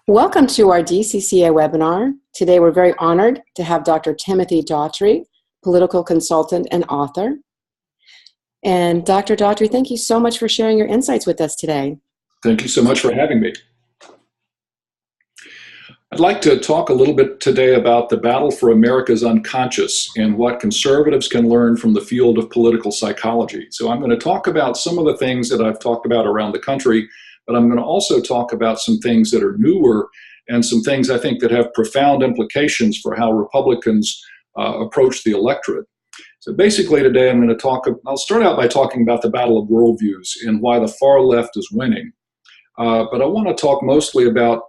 Welcome to our DCCA webinar. Today we're very honored to have Dr. Timothy Daughtry, political consultant and author. And Dr. Daughtry, thank you so much for sharing your insights with us today. Thank you so much for having me. I'd like to talk a little bit today about the battle for America's unconscious and what conservatives can learn from the field of political psychology. So I'm going to talk about some of the things that I've talked about around the country, but I'm going to also talk about some things that are newer and some things I think that have profound implications for how Republicans approach the electorate. So basically today I'll start out by talking about the battle of worldviews and why the far left is winning. But I want to talk mostly about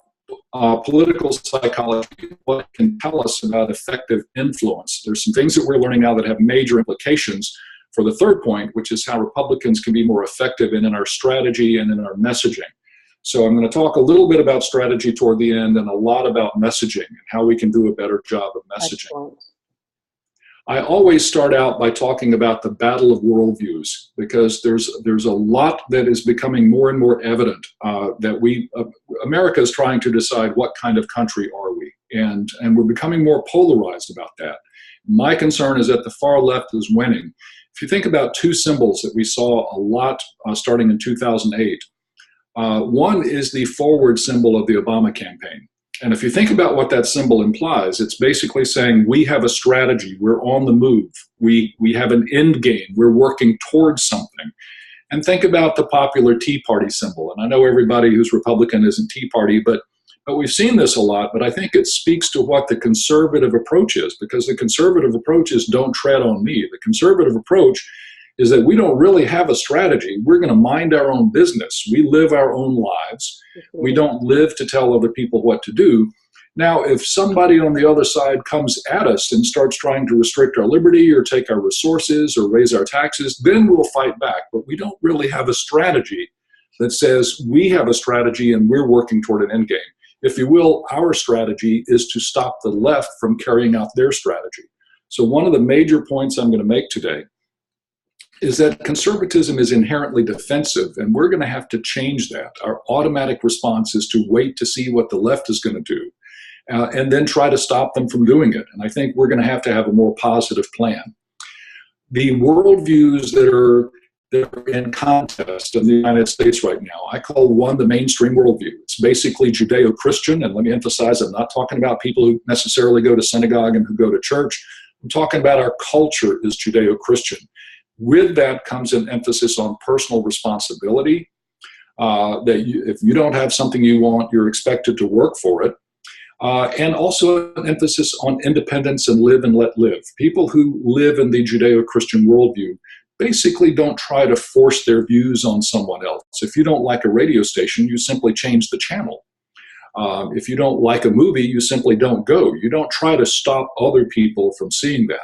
political psychology, what it can tell us about effective influence. There's some things that we're learning now that have major implications for the third point, which is how Republicans can be more effective in our strategy and in our messaging. So I'm going to talk a little bit about strategy toward the end and a lot about messaging and how we can do a better job of messaging. Excellent. I always start out by talking about the battle of worldviews because there's a lot that is becoming more and more evident that America is trying to decide what kind of country are we, and we're becoming more polarized about that. My concern is that the far left is winning. If you think about two symbols that we saw a lot starting in 2008, one is the forward symbol of the Obama campaign. And if you think about what that symbol implies, it's basically saying we have a strategy, we're on the move, we have an end game, we're working towards something. And think about the popular Tea Party symbol. And I know everybody who's Republican isn't Tea Party, but we've seen this a lot, but I think it speaks to what the conservative approach is, because the conservative approach is don't tread on me. The conservative approach is that we don't really have a strategy. We're going to mind our own business. We live our own lives. We don't live to tell other people what to do. Now, if somebody on the other side comes at us and starts trying to restrict our liberty or take our resources or raise our taxes, then we'll fight back. But we don't really have a strategy that says we have a strategy and we're working toward an end game. If you will, our strategy is to stop the left from carrying out their strategy. So one of the major points I'm going to make today is that conservatism is inherently defensive, and we're going to have to change that. Our automatic response is to wait to see what the left is going to do, and then try to stop them from doing it. And I think we're going to have a more positive plan. The worldviews that are in contest in the United States right now, I call one the mainstream worldview. It's basically Judeo-Christian, and let me emphasize, I'm not talking about people who necessarily go to synagogue and who go to church. I'm talking about our culture is Judeo-Christian. With that comes an emphasis on personal responsibility, that if you don't have something you want, you're expected to work for it. And also an emphasis on independence and live and let live. People who live in the Judeo-Christian worldview basically don't try to force their views on someone else. If you don't like a radio station, you simply change the channel. If you don't like a movie, you simply don't go. You don't try to stop other people from seeing that.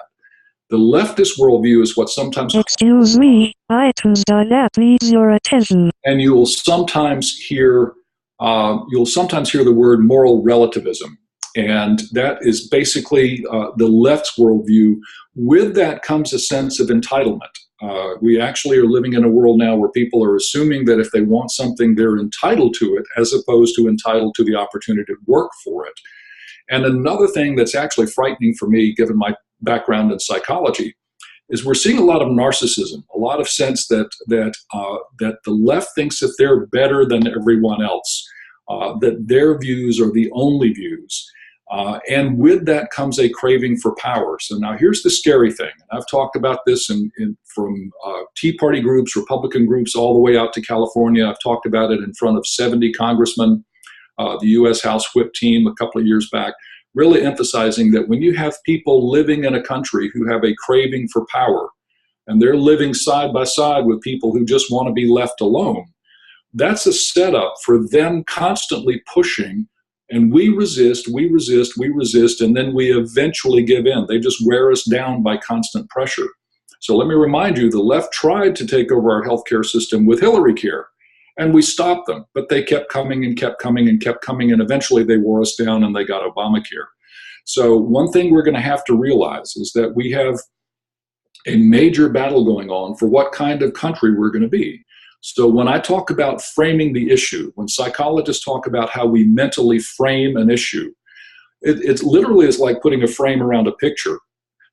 The leftist worldview is what sometimes... Excuse me, iTunes Direct needs your attention. And you'll sometimes hear the word moral relativism. And that is basically the left's worldview. With that comes a sense of entitlement. We actually are living in a world now where people are assuming that if they want something, they're entitled to it, as opposed to entitled to the opportunity to work for it. And another thing that's actually frightening for me, given my background in psychology, is we're seeing a lot of narcissism, a lot of sense that the left thinks that they're better than everyone else, that their views are the only views. And with that comes a craving for power. So now here's the scary thing. And I've talked about this from Tea Party groups, Republican groups, all the way out to California. I've talked about it in front of 70 congressmen, the U.S. House Whip team a couple of years back, really emphasizing that when you have people living in a country who have a craving for power, and they're living side by side with people who just want to be left alone, that's a setup for them constantly pushing, and we resist, and then we eventually give in. They just wear us down by constant pressure. So let me remind you, the left tried to take over our healthcare system with Hillary Care, and we stopped them, but they kept coming and kept coming and kept coming, and eventually they wore us down and they got Obamacare. So one thing we're going to have to realize is that we have a major battle going on for what kind of country we're going to be. So when I talk about framing the issue, when psychologists talk about how we mentally frame an issue, it literally is like putting a frame around a picture.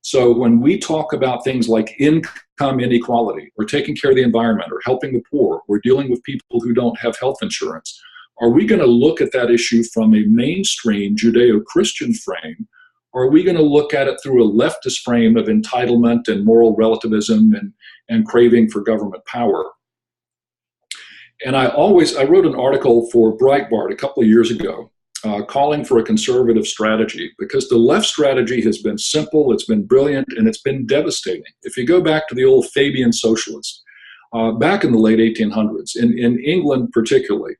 So when we talk about things like income inequality, or taking care of the environment, or helping the poor, or dealing with people who don't have health insurance, are we going to look at that issue from a mainstream Judeo-Christian frame, or are we going to look at it through a leftist frame of entitlement and moral relativism and craving for government power? And I wrote an article for Breitbart a couple of years ago calling for a conservative strategy, because the left strategy has been simple, it's been brilliant, and it's been devastating. If you go back to the old Fabian socialists, back in the late 1800s, in England particularly,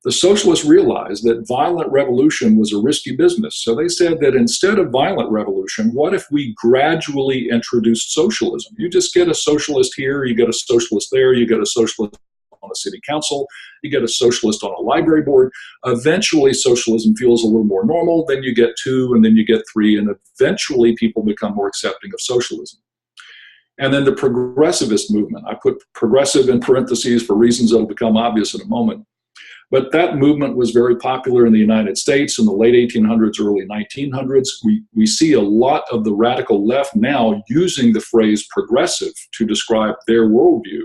the socialists realized that violent revolution was a risky business. So they said that instead of violent revolution, what if we gradually introduced socialism? You just get a socialist here, you get a socialist there, you get a socialist on a city council, you get a socialist on a library board. Eventually socialism feels a little more normal, then you get 2, and then you get 3, and eventually people become more accepting of socialism. And then the progressivist movement, I put progressive in parentheses for reasons that'll become obvious in a moment. But that movement was very popular in the United States in the late 1800s, early 1900s. We see a lot of the radical left now using the phrase progressive to describe their worldview.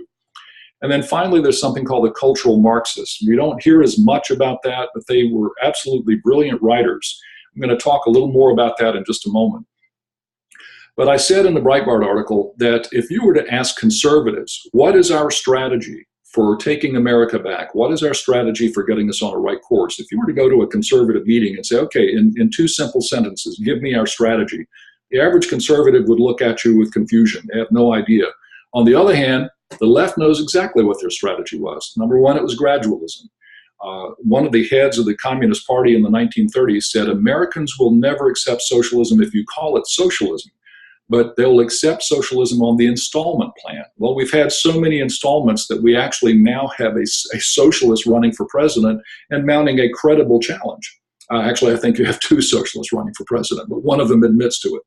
And then finally, there's something called the cultural Marxists. We don't hear as much about that, but they were absolutely brilliant writers. I'm going to talk a little more about that in just a moment. But I said in the Breitbart article that if you were to ask conservatives, what is our strategy for taking America back? What is our strategy for getting us on a right course? If you were to go to a conservative meeting and say, okay, in 2 simple sentences, give me our strategy, the average conservative would look at you with confusion. They have no idea. On the other hand, the left knows exactly what their strategy was. Number one, it was gradualism. One of the heads of the Communist Party in the 1930s said, Americans will never accept socialism if you call it socialism, but they'll accept socialism on the installment plan. Well, we've had so many installments that we actually now have a socialist running for president and mounting a credible challenge. Actually, I think you have 2 socialists running for president, but one of them admits to it.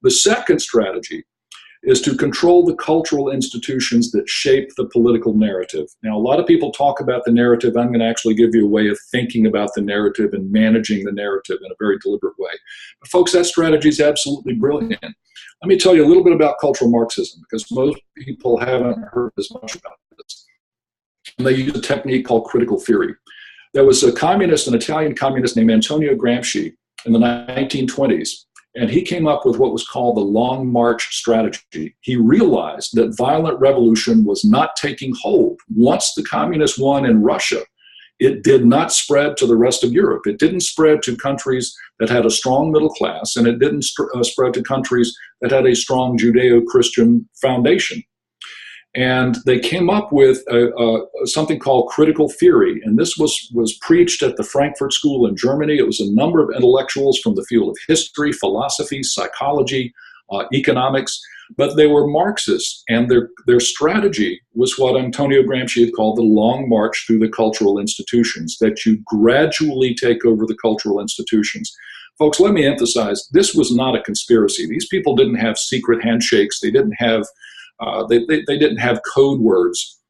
The second strategy is to control the cultural institutions that shape the political narrative. Now, a lot of people talk about the narrative. I'm going to actually give you a way of thinking about the narrative and managing the narrative in a very deliberate way. But folks, that strategy is absolutely brilliant. Let me tell you a little bit about cultural Marxism, because most people haven't heard as much about this. And they use a technique called critical theory. There was an Italian communist named Antonio Gramsci in the 1920s. And he came up with what was called the Long March strategy. He realized that violent revolution was not taking hold. Once the communists won in Russia, it did not spread to the rest of Europe. It didn't spread to countries that had a strong middle class, and it didn't spread to countries that had a strong Judeo-Christian foundation. And they came up with something called critical theory. And this was preached at the Frankfurt School in Germany. It was a number of intellectuals from the field of history, philosophy, psychology, economics, but they were Marxists. And their strategy was what Antonio Gramsci had called the long march through the cultural institutions, that you gradually take over the cultural institutions. Folks, let me emphasize, this was not a conspiracy. These people didn't have secret handshakes. They didn't have they didn't have code words.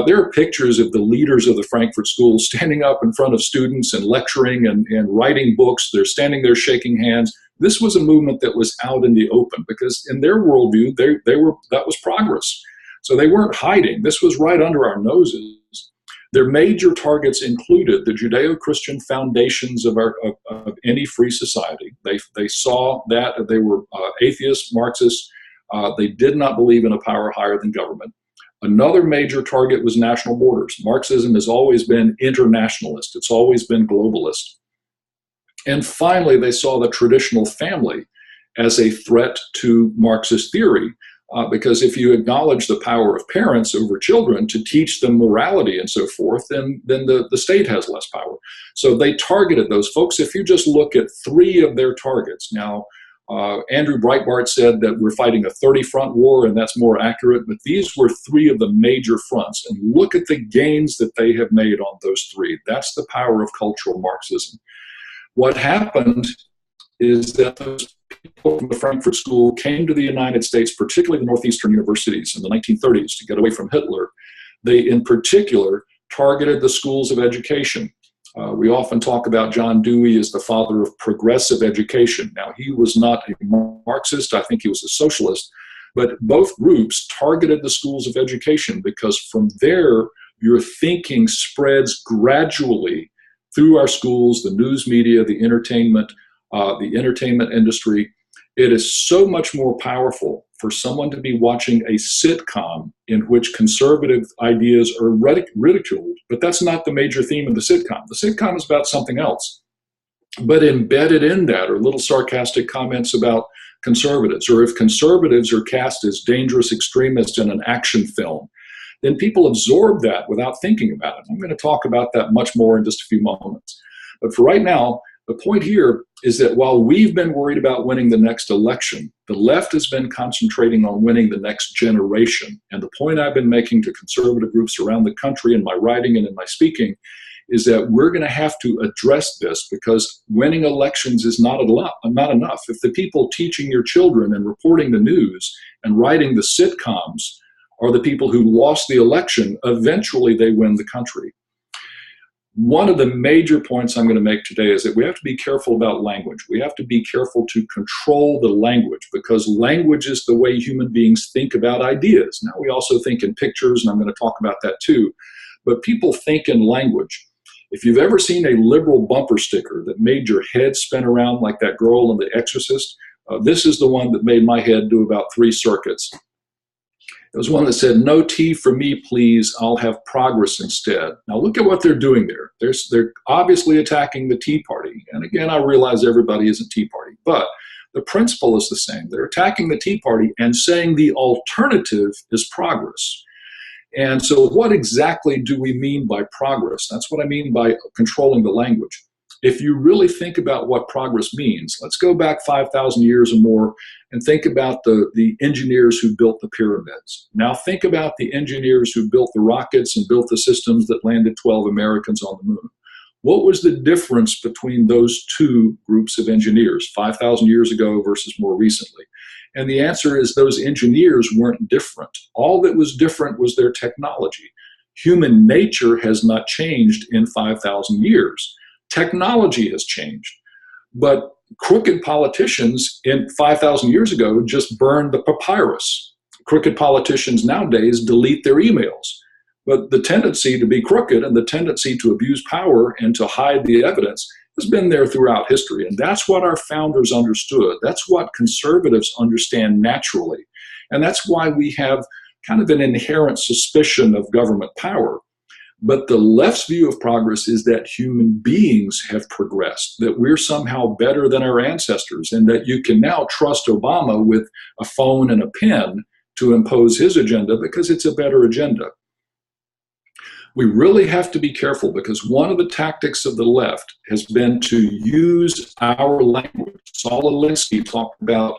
There are pictures of the leaders of the Frankfurt School standing up in front of students and lecturing and writing books. They're standing there shaking hands. This was a movement that was out in the open, because in their worldview, that was progress. So they weren't hiding. This was right under our noses. Their major targets included the Judeo-Christian foundations of any free society. They saw that they were atheists, Marxists. They did not believe in a power higher than government. Another major target was national borders. Marxism has always been internationalist. It's always been globalist. And finally, they saw the traditional family as a threat to Marxist theory, because if you acknowledge the power of parents over children to teach them morality and so forth, then the state has less power. So they targeted those folks. If you just look at 3 of their targets. Now, Andrew Breitbart said that we're fighting a 30-front war, and that's more accurate, but these were 3 of the major fronts. And look at the gains that they have made on those 3. That's the power of cultural Marxism. What happened is that those people from the Frankfurt School came to the United States, particularly the Northeastern universities in the 1930s, to get away from Hitler. They, in particular, targeted the schools of education. We often talk about John Dewey as the father of progressive education. Now, he was not a Marxist. I think he was a socialist. But both groups targeted the schools of education because from there, your thinking spreads gradually through our schools, the news media, the entertainment industry. It is so much more powerful for someone to be watching a sitcom in which conservative ideas are ridiculed, but that's not the major theme of the sitcom. The sitcom is about something else. But embedded in that are little sarcastic comments about conservatives, or if conservatives are cast as dangerous extremists in an action film, then people absorb that without thinking about it. I'm going to talk about that much more in just a few moments. But for right now, the point here is that while we've been worried about winning the next election, the left has been concentrating on winning the next generation. And the point I've been making to conservative groups around the country in my writing and in my speaking is that we're going to have to address this because winning elections is not enough. If the people teaching your children and reporting the news and writing the sitcoms are the people who lost the election, eventually they win the country. One of the major points I'm going to make today is that we have to be careful about language. We have to be careful to control the language because language is the way human beings think about ideas. Now, we also think in pictures, and I'm going to talk about that too, but people think in language. If you've ever seen a liberal bumper sticker that made your head spin around like that girl in The Exorcist, this is the one that made my head do about 3 circuits. It was one that said, "No tea for me, please. I'll have progress instead." Now look at what they're doing there. They're obviously attacking the Tea Party. And again, I realize everybody isn't Tea Party, but the principle is the same. They're attacking the Tea Party and saying the alternative is progress. And so what exactly do we mean by progress? That's what I mean by controlling the language. If you really think about what progress means, let's go back 5,000 years or more and think about the engineers who built the pyramids. Now think about the engineers who built the rockets and built the systems that landed 12 Americans on the moon. What was the difference between those two groups of engineers 5,000 years ago versus more recently? And the answer is those engineers weren't different. All that was different was their technology. Human nature has not changed in 5,000 years. Technology has changed. But crooked politicians in 5,000 years ago just burned the papyrus. Crooked politicians nowadays delete their emails. But the tendency to be crooked and the tendency to abuse power and to hide the evidence has been there throughout history. And that's what our founders understood. That's what conservatives understand naturally. And that's why we have kind of an inherent suspicion of government power. But the left's view of progress is that human beings have progressed, that we're somehow better than our ancestors, and that you can now trust Obama with a phone and a pen to impose his agenda because it's a better agenda. We really have to be careful because one of the tactics of the left has been to use our language. Saul Alinsky talked about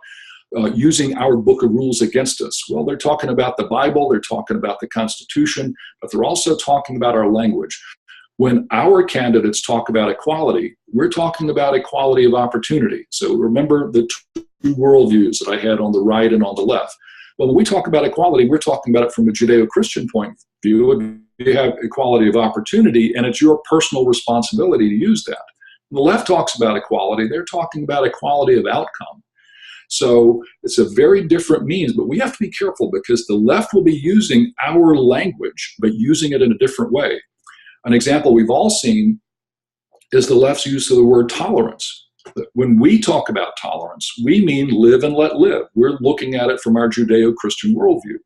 using our book of rules against us. Well, they're talking about the Bible, they're talking about the Constitution, but they're also talking about our language. When our candidates talk about equality, we're talking about equality of opportunity. So remember the two worldviews that I had on the right and on the left. Well, when we talk about equality, we're talking about it from a Judeo-Christian point of view. You have equality of opportunity, and it's your personal responsibility to use that. When the left talks about equality, they're talking about equality of outcome. So it's a very different means, but we have to be careful because the left will be using our language, but using it in a different way. An example we've all seen is the left's use of the word tolerance. When we talk about tolerance, we mean live and let live. We're looking at it from our Judeo-Christian worldview.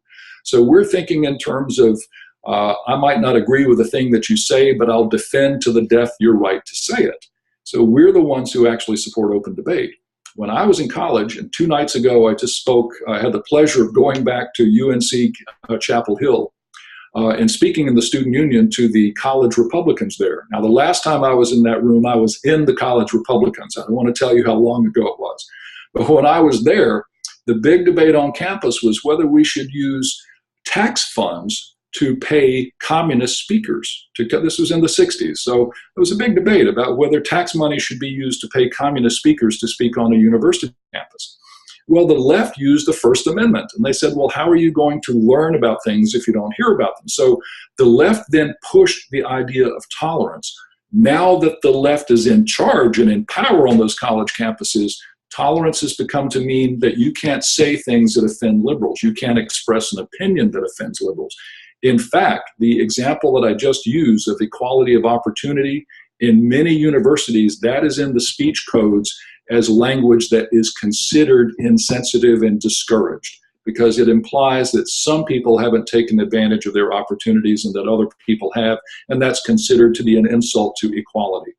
So we're thinking in terms of, I might not agree with the thing that you say, but I'll defend to the death your right to say it. So we're the ones who actually support open debate. When I was in college, and 2 nights ago, I had the pleasure of going back to UNC Chapel Hill and speaking in the student union to the college Republicans there. Now, the last time I was in that room, I was in the college Republicans. I don't want to tell you how long ago it was. But when I was there, the big debate on campus was whether we should use tax funds to pay communist speakers. This was in the 60s. So there was a big debate about whether tax money should be used to pay communist speakers to speak on a university campus. Well, the left used the First Amendment, and they said, well, how are you going to learn about things if you don't hear about them? So the left then pushed the idea of tolerance. Now that the left is in charge and in power on those college campuses, tolerance has become to mean that you can't say things that offend liberals. You can't express an opinion that offends liberals. In fact, the example that I just used of equality of opportunity, in many universities, that is in the speech codes as language that is considered insensitive and discouraged, because it implies that some people haven't taken advantage of their opportunities and that other people have, and that's considered to be an insult to equality.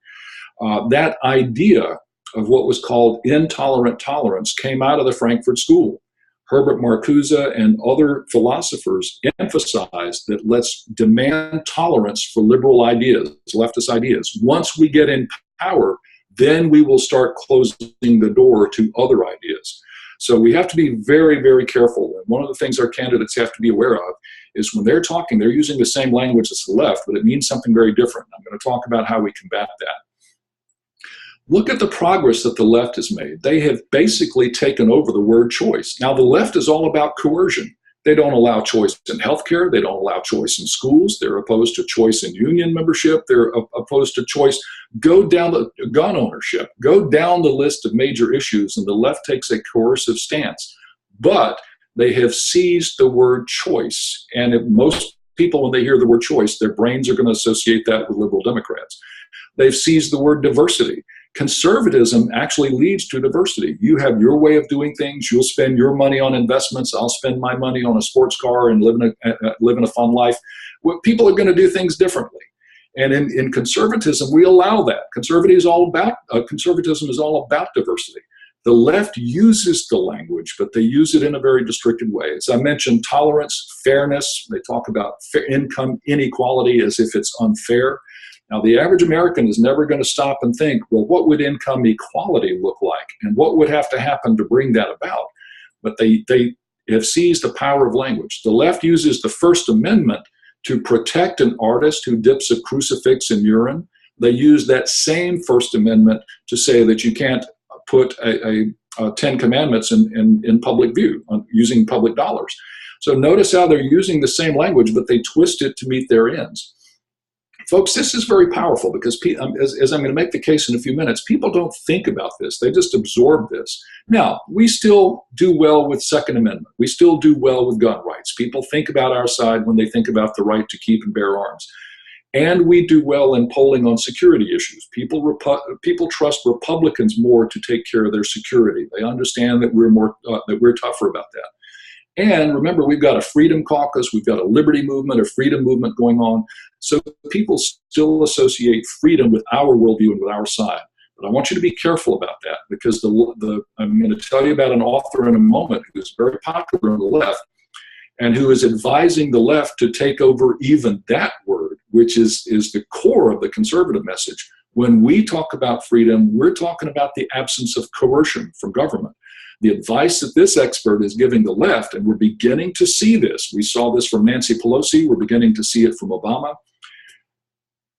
That idea of what was called intolerant tolerance came out of the Frankfurt School. Herbert Marcuse and other philosophers emphasized that let's demand tolerance for liberal ideas, leftist ideas. Once we get in power, then we will start closing the door to other ideas. So we have to be very, very careful. And one of the things our candidates have to be aware of is when they're talking, they're using the same language as the left, but it means something very different. I'm going to talk about how we combat that. Look at the progress that the left has made. They have basically taken over the word choice. Now, the left is all about coercion. They don't allow choice in healthcare. They don't allow choice in schools. They're opposed to choice in union membership. They're opposed to choice. Go down the gun ownership. Go down the list of major issues, and the left takes a coercive stance. But they have seized the word choice. And most people, when they hear the word choice, their brains are going to associate that with liberal Democrats. They've seized the word diversity. Conservatism actually leads to diversity. You have your way of doing things. You'll spend your money on investments. I'll spend my money on a sports car and live in a fun life. People are going to do things differently. And in conservatism, we allow that. Conservatism is all about diversity. The left uses the language, but they use it in a very restricted way. As I mentioned, tolerance, fairness. They talk about income inequality as if it's unfair. Now, the average American is never going to stop and think, well, what would income equality look like? And what would have to happen to bring that about? But they have seized the power of language. The left uses the First Amendment to protect an artist who dips a crucifix in urine. They use that same First Amendment to say that you can't put a 10 Commandments in public view using public dollars. So notice how they're using the same language, but they twist it to meet their ends. Folks, this is very powerful because, as I'm going to make the case in a few minutes, people don't think about this. They just absorb this. Now, we still do well with Second Amendment. We still do well with gun rights. People think about our side when they think about the right to keep and bear arms. And we do well in polling on security issues. People trust Republicans more to take care of their security. They understand that we're tougher about that. And remember, we've got a freedom caucus, we've got a liberty movement, a freedom movement going on. So people still associate freedom with our worldview and with our side. But I want you to be careful about that, because I'm going to tell you about an author in a moment who's very popular on the left and who is advising the left to take over even that word, which is the core of the conservative message. When we talk about freedom, we're talking about the absence of coercion from government. The advice that this expert is giving the left, and we're beginning to see this, we saw this from Nancy Pelosi, we're beginning to see it from Obama,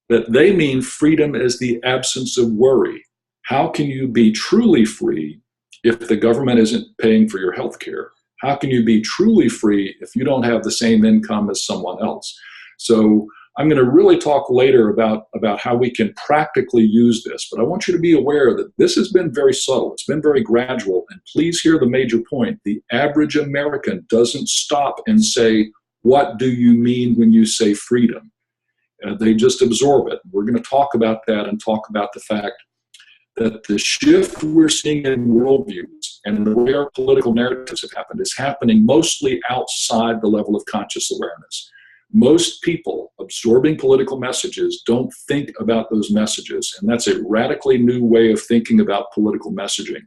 that they mean freedom as the absence of worry. How can you be truly free if the government isn't paying for your health care? How can you be truly free if you don't have the same income as someone else? So I'm going to really talk later about how we can practically use this, but I want you to be aware that this has been very subtle. It's been very gradual, and please hear the major point. The average American doesn't stop and say, what do you mean when you say freedom? They just absorb it. We're going to talk about that and talk about the fact that the shift we're seeing in worldviews and the way our political narratives have happened is happening mostly outside the level of conscious awareness. Most people absorbing political messages don't think about those messages, and that's a radically new way of thinking about political messaging.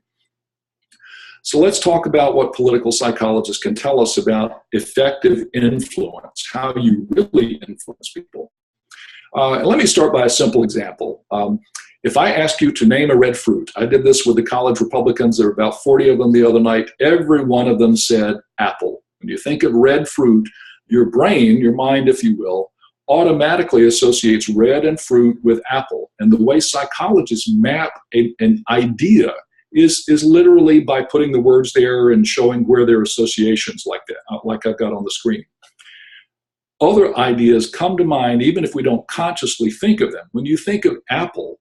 So let's talk about what political psychologists can tell us about effective influence, how you really influence people. Let me start by a simple example. If I ask you to name a red fruit, I did this with the college Republicans. There were about 40 of them the other night. Every one of them said apple. When you think of red fruit, your brain, your mind, if you will, automatically associates red and fruit with apple. And the way psychologists map an idea is literally by putting the words there and showing where there are associations like that, like I've got on the screen. Other ideas come to mind even if we don't consciously think of them. When you think of apple,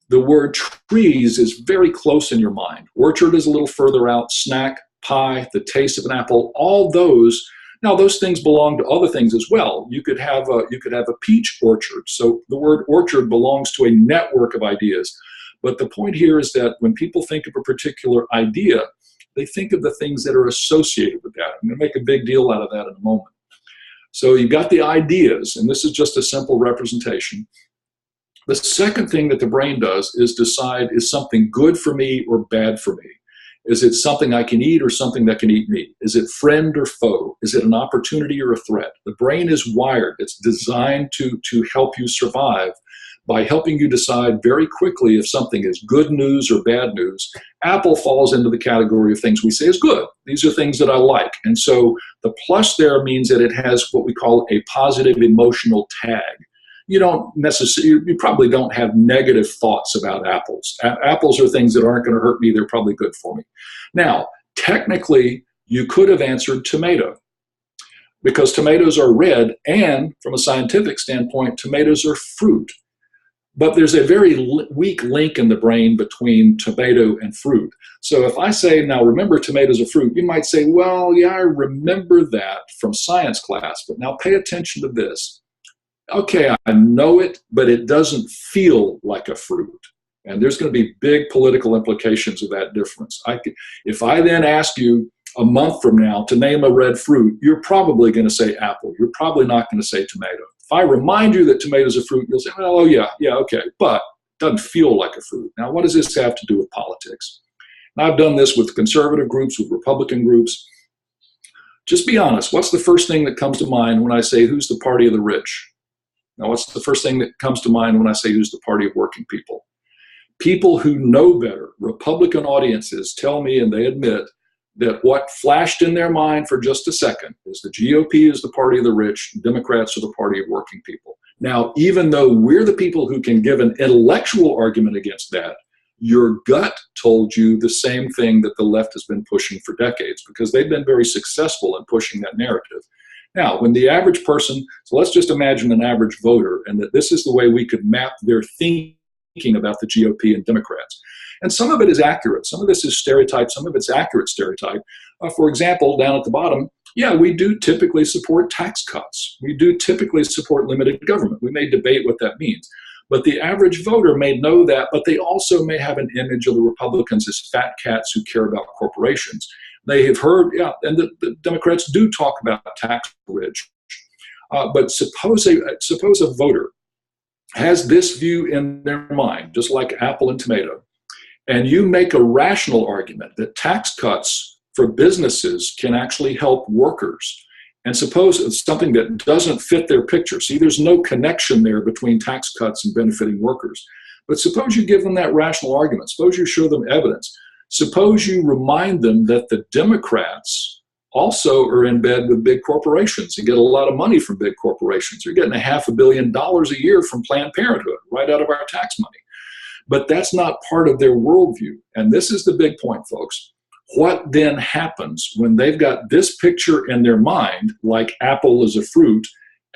the word trees is very close in your mind. Orchard is a little further out. Snack, pie, the taste of an apple, all those. Now, those things belong to other things as well. You could have a peach orchard. So the word orchard belongs to a network of ideas. But the point here is that when people think of a particular idea, they think of the things that are associated with that. I'm going to make a big deal out of that in a moment. So you've got the ideas, and this is just a simple representation. The second thing that the brain does is decide, is something good for me or bad for me? Is it something I can eat or something that can eat me? Is it friend or foe? Is it an opportunity or a threat? The brain is wired. It's designed to help you survive by helping you decide very quickly if something is good news or bad news. Apple falls into the category of things we say is good. These are things that I like. And so the plus there means that it has what we call a positive emotional tag. You probably don't have negative thoughts about apples. Apples are things that aren't going to hurt me. They're probably good for me. Now, technically, you could have answered tomato, because tomatoes are red, and from a scientific standpoint, tomatoes are fruit. But there's a very weak link in the brain between tomato and fruit. So if I say, now remember tomatoes are fruit, you might say, well, yeah, I remember that from science class, but now pay attention to this. Okay, I know it, but it doesn't feel like a fruit. And there's going to be big political implications of that difference. If I then ask you a month from now to name a red fruit, you're probably going to say apple. You're probably not going to say tomato. If I remind you that tomatoes are fruit, you'll say, oh yeah, okay, but it doesn't feel like a fruit. Now, what does this have to do with politics? And I've done this with conservative groups, with Republican groups. Just be honest. What's the first thing that comes to mind when I say, who's the party of the rich? Now, what's the first thing that comes to mind when I say who's the party of working people? People who know better, Republican audiences, tell me, and they admit, that what flashed in their mind for just a second is the GOP is the party of the rich, Democrats are the party of working people. Now, even though we're the people who can give an intellectual argument against that, your gut told you the same thing that the left has been pushing for decades, because they've been very successful in pushing that narrative. Now, when the average person, so let's just imagine an average voter, and that this is the way we could map their thinking about the GOP and Democrats. And some of it is accurate. Some of this is stereotype. Some of it's accurate stereotype. For example, down at the bottom, yeah, we do typically support tax cuts. We do typically support limited government. We may debate what that means. But the average voter may know that, but they also may have an image of the Republicans as fat cats who care about corporations. They have heard, yeah, and the Democrats do talk about tax rich. But suppose a voter has this view in their mind, just like apple and tomato, and you make a rational argument that tax cuts for businesses can actually help workers. And suppose it's something that doesn't fit their picture. See, there's no connection there between tax cuts and benefiting workers. But suppose you give them that rational argument. Suppose you show them evidence. Suppose you remind them that the Democrats also are in bed with big corporations and get a lot of money from big corporations. They're getting $500 million a year from Planned Parenthood, right out of our tax money. But that's not part of their worldview. And this is the big point, folks. What then happens when they've got this picture in their mind, like apple is a fruit,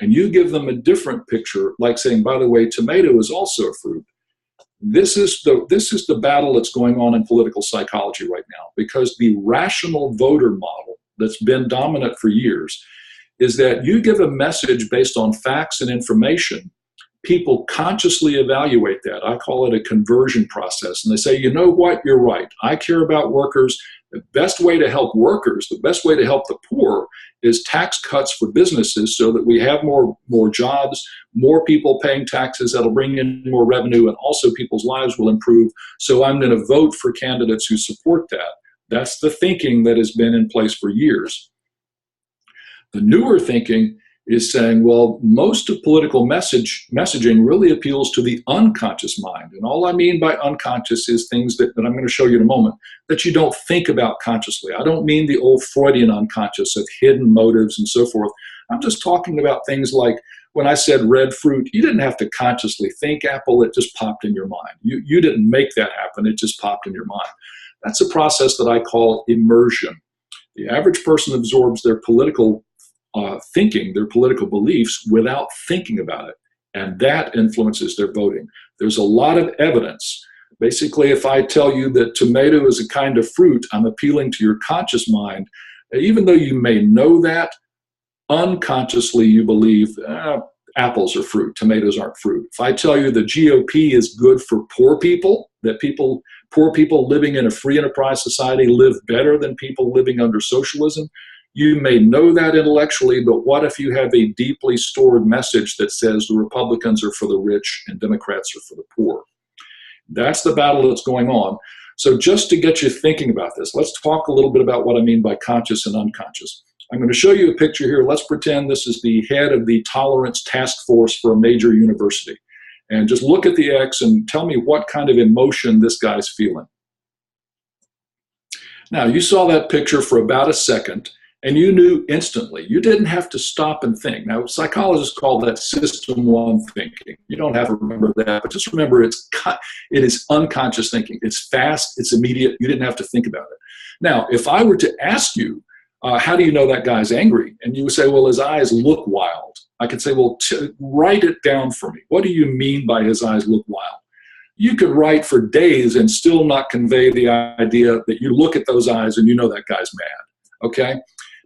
and you give them a different picture, like saying, by the way, tomato is also a fruit? This is the battle that's going on in political psychology right now, because the rational voter model that's been dominant for years is that you give a message based on facts and information. People consciously evaluate that. I call it a conversion process. And they say, you know what, you're right. I care about workers. The best way to help workers, the best way to help the poor is tax cuts for businesses so that we have more jobs, more people paying taxes that'll bring in more revenue, and also people's lives will improve. So I'm going to vote for candidates who support that. That's the thinking that has been in place for years. The newer thinking is saying, well, most of political messaging really appeals to the unconscious mind. And all I mean by unconscious is things that I'm going to show you in a moment that you don't think about consciously. I don't mean the old Freudian unconscious of hidden motives and so forth. I'm just talking about things like when I said red fruit, you didn't have to consciously think apple, it just popped in your mind. You didn't make that happen, it just popped in your mind. That's a process that I call immersion. The average person absorbs their political thinking, their political beliefs, without thinking about it. And that influences their voting. There's a lot of evidence. Basically, if I tell you that tomato is a kind of fruit, I'm appealing to your conscious mind. Even though you may know that, unconsciously you believe apples are fruit, tomatoes aren't fruit. If I tell you the GOP is good for poor people, that poor people living in a free enterprise society live better than people living under socialism, you may know that intellectually, but what if you have a deeply stored message that says the Republicans are for the rich and Democrats are for the poor? That's the battle that's going on. So just to get you thinking about this, let's talk a little bit about what I mean by conscious and unconscious. I'm going to show you a picture here. Let's pretend this is the head of the tolerance task force for a major university. And just look at the X and tell me what kind of emotion this guy's feeling. Now, you saw that picture for about a second, and you knew instantly. You didn't have to stop and think. Now, psychologists call that system one thinking. You don't have to remember that, but just remember it is unconscious thinking. It's fast, it's immediate. You didn't have to think about it. Now, if I were to ask you, how do you know that guy's angry? And you would say, well, his eyes look wild. I could say, well, write it down for me. What do you mean by his eyes look wild? You could write for days and still not convey the idea that you look at those eyes and you know that guy's mad, okay?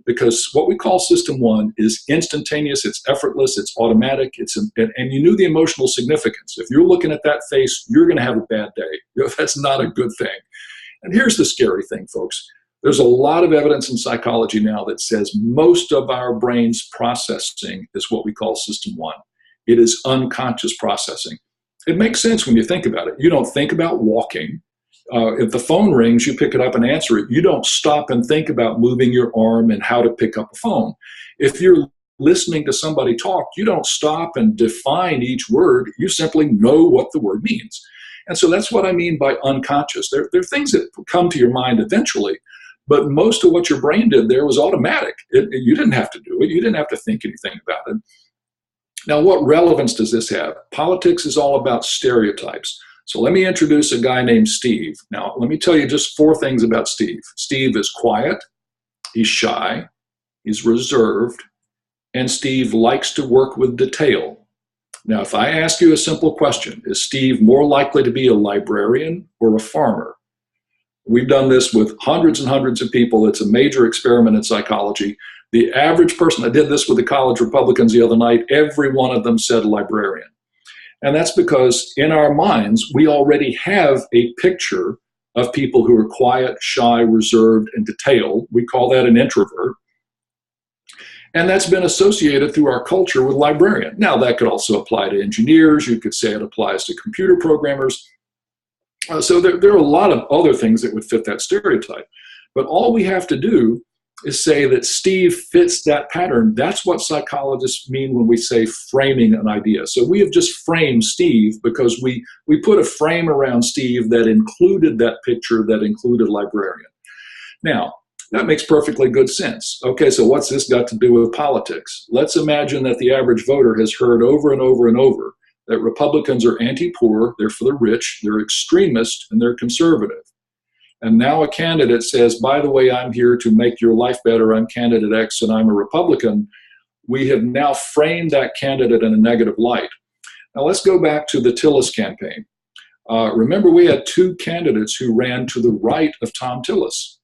Because what we call system one is instantaneous, it's effortless, it's automatic, and you knew the emotional significance. If you're looking at that face, you're going to have a bad day. That's not a good thing. And here's the scary thing, folks. There's a lot of evidence in psychology now that says most of our brain's processing is what we call system one. It is unconscious processing. It makes sense when you think about it. You don't think about walking. If the phone rings, you pick it up and answer it. You don't stop and think about moving your arm and how to pick up a phone. If you're listening to somebody talk, you don't stop and define each word. You simply know what the word means. And so that's what I mean by unconscious. There are things that come to your mind eventually, but most of what your brain did there was automatic. You didn't have to do it. You didn't have to think anything about it. Now, what relevance does this have? Politics is all about stereotypes. So let me introduce a guy named Steve. Now, let me tell you just 4 things about Steve. Steve is quiet, he's shy, he's reserved, and Steve likes to work with detail. Now, if I ask you a simple question, is Steve more likely to be a librarian or a farmer? We've done this with hundreds and hundreds of people. It's a major experiment in psychology. The average person, I did this with the college Republicans the other night, every one of them said librarian. And that's because in our minds, we already have a picture of people who are quiet, shy, reserved, and detailed. We call that an introvert. And that's been associated through our culture with librarian. Now, that could also apply to engineers. You could say it applies to computer programmers. So there are a lot of other things that would fit that stereotype. But all we have to do is say that Steve fits that pattern. That's what psychologists mean when we say framing an idea. So we have just framed Steve because we put a frame around Steve that included that picture, that included librarian. Now, that makes perfectly good sense. Okay, so what's this got to do with politics? Let's imagine that the average voter has heard over and over and over that Republicans are anti-poor, they're for the rich, they're extremist, and they're conservative. And now a candidate says, by the way, I'm here to make your life better. I'm candidate X and I'm a Republican. We have now framed that candidate in a negative light. Now let's go back to the Tillis campaign. Remember, we had 2 candidates who ran to the right of Tom Tillis.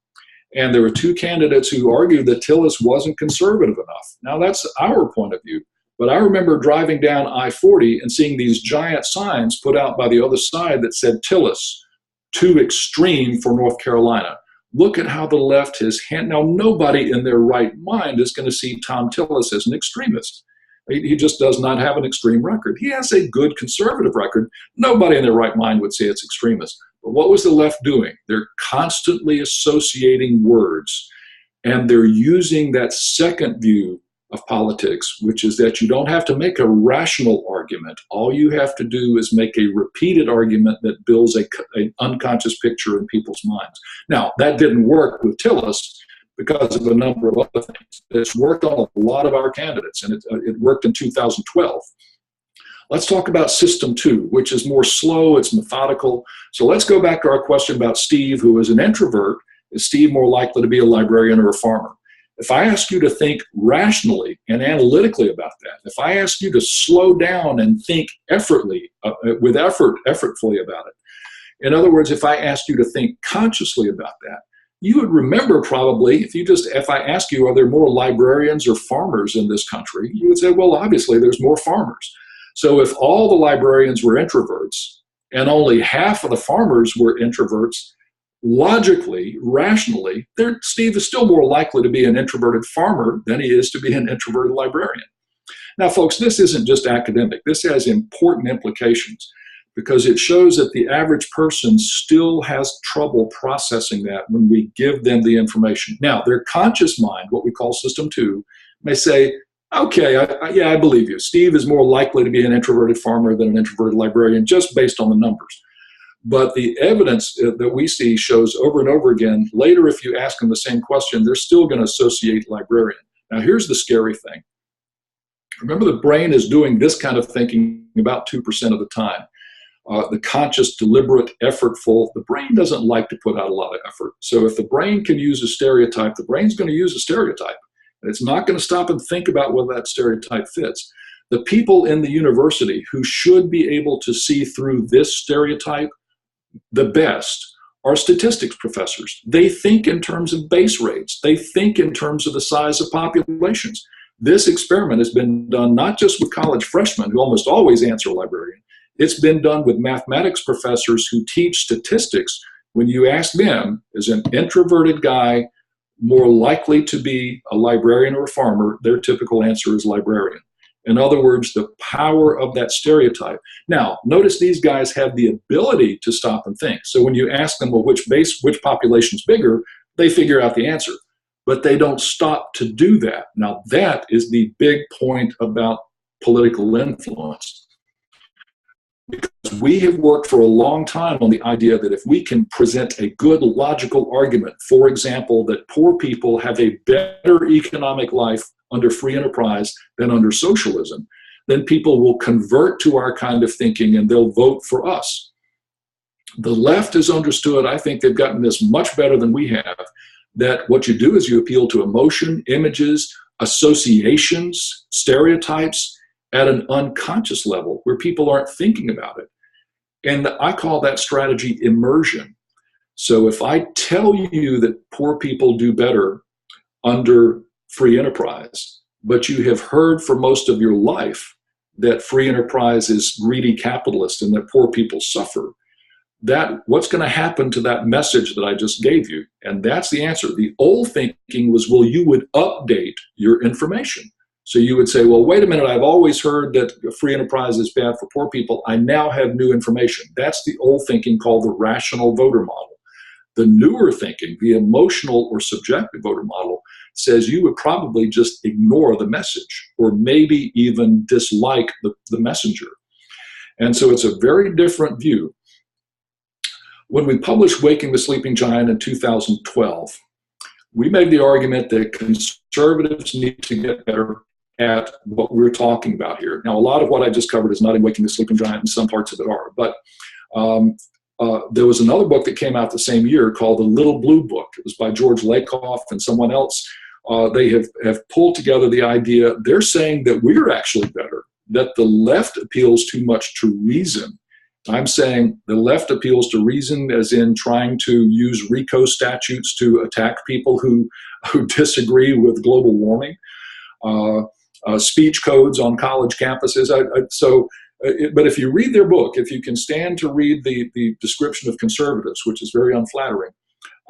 And there were 2 candidates who argued that Tillis wasn't conservative enough. Now that's our point of view. But I remember driving down I-40 and seeing these giant signs put out by the other side that said Tillis, too extreme for North Carolina. Look at how the left has now nobody in their right mind is going to see Tom Tillis as an extremist. He just does not have an extreme record. He has a good conservative record. Nobody in their right mind would say it's extremist. But what was the left doing? They're constantly associating words, and they're using that second view of politics, which is that you don't have to make a rational argument. All you have to do is make a repeated argument that builds an unconscious picture in people's minds. Now, that didn't work with Tillis because of a number of other things. It's worked on a lot of our candidates, and it worked in 2012. Let's talk about system two, which is more slow, it's methodical. So let's go back to our question about Steve, who is an introvert. Is Steve more likely to be a librarian or a farmer? If I ask you to think rationally and analytically about that, if I ask you to slow down and think effortfully about it, in other words, if I asked you to think consciously about that, you would remember probably, if I ask you, are there more librarians or farmers in this country? You would say, well, obviously there's more farmers. So if all the librarians were introverts and only half of the farmers were introverts, logically, rationally, Steve is still more likely to be an introverted farmer than he is to be an introverted librarian. Now, folks, this isn't just academic. This has important implications because it shows that the average person still has trouble processing that when we give them the information. Now, their conscious mind, what we call system two, may say, okay, I believe you. Steve is more likely to be an introverted farmer than an introverted librarian just based on the numbers. But the evidence that we see shows over and over again, later if you ask them the same question, they're still going to associate librarian. Now, here's the scary thing. Remember, the brain is doing this kind of thinking about 2% of the time. The conscious, deliberate, effortful, the brain doesn't like to put out a lot of effort. So if the brain can use a stereotype, the brain's going to use a stereotype. And it's not going to stop and think about whether that stereotype fits. The people in the university who should be able to see through this stereotype the best are statistics professors. They think in terms of base rates. They think in terms of the size of populations. This experiment has been done not just with college freshmen who almost always answer librarian. It's been done with mathematics professors who teach statistics. When you ask them, is an introverted guy more likely to be a librarian or a farmer, their typical answer is librarian. In other words, the power of that stereotype. Now, notice these guys have the ability to stop and think. So when you ask them, well, which population's bigger, they figure out the answer. But they don't stop to do that. Now, that is the big point about political influence. Because we have worked for a long time on the idea that if we can present a good logical argument, for example, that poor people have a better economic life under free enterprise than under socialism, then people will convert to our kind of thinking and they'll vote for us. The left has understood, I think they've gotten this much better than we have, that what you do is you appeal to emotion, images, associations, stereotypes at an unconscious level where people aren't thinking about it. And I call that strategy immersion. So if I tell you that poor people do better under free enterprise, but you have heard for most of your life that free enterprise is greedy capitalist and that poor people suffer, what's going to happen to that message that I just gave you? And that's the answer. The old thinking was, well, you would update your information. So you would say, well, wait a minute, I've always heard that free enterprise is bad for poor people. I now have new information. That's the old thinking called the rational voter model. The newer thinking, the emotional or subjective voter model, says you would probably just ignore the message or maybe even dislike the messenger. And so it's a very different view. When we published Waking the Sleeping Giant in 2012, we made the argument that conservatives need to get better at what we're talking about here. Now, a lot of what I just covered is not in Waking the Sleeping Giant, and some parts of it are. But there was another book that came out the same year called The Little Blue Book. It was by George Lakoff and someone else. They have pulled together the idea. They're saying that we're actually better, that the left appeals too much to reason. I'm saying the left appeals to reason as in trying to use RICO statutes to attack people who disagree with global warming. Speech codes on college campuses. But if you read their book, if you can stand to read the description of conservatives, which is very unflattering,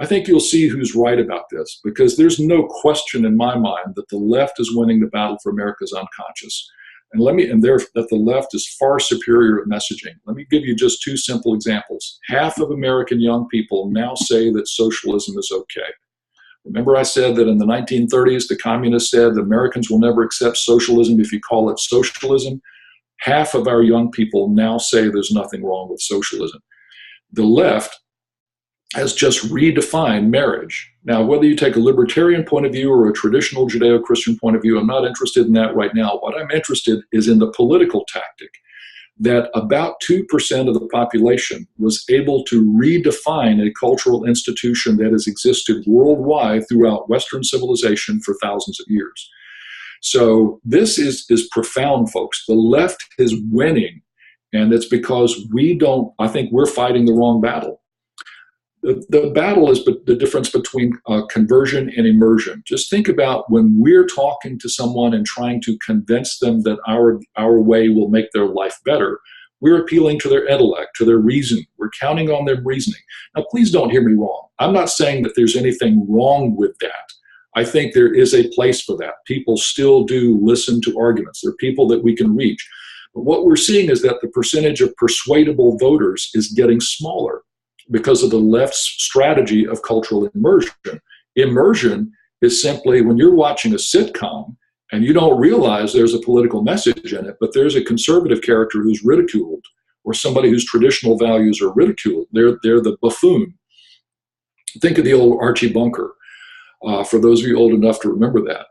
I think you'll see who's right about this, because there's no question in my mind that the left is winning the battle for America's unconscious. That the left is far superior at messaging. Let me give you just two simple examples. Half of American young people now say that socialism is okay. Remember I said that in the 1930s, the communists said Americans will never accept socialism if you call it socialism. Half of our young people now say there's nothing wrong with socialism. The left has just redefined marriage. Now, whether you take a libertarian point of view or a traditional Judeo-Christian point of view, I'm not interested in that right now. What I'm interested is in the political tactic. that about 2% of the population was able to redefine a cultural institution that has existed worldwide throughout Western civilization for thousands of years. So this is profound, folks. The left is winning, and it's because I think we're fighting the wrong battle. The battle is the difference between conversion and immersion. Just think about when we're talking to someone and trying to convince them that our way will make their life better. We're appealing to their intellect, to their reason. We're counting on their reasoning. Now, please don't hear me wrong. I'm not saying that there's anything wrong with that. I think there is a place for that. People still do listen to arguments. There are people that we can reach. But what we're seeing is that the percentage of persuadable voters is getting smaller because of the left's strategy of cultural immersion. Immersion is simply when you're watching a sitcom and you don't realize there's a political message in it, but there's a conservative character who's ridiculed or somebody whose traditional values are ridiculed. They're the buffoon. Think of the old Archie Bunker. For those of you old enough to remember that.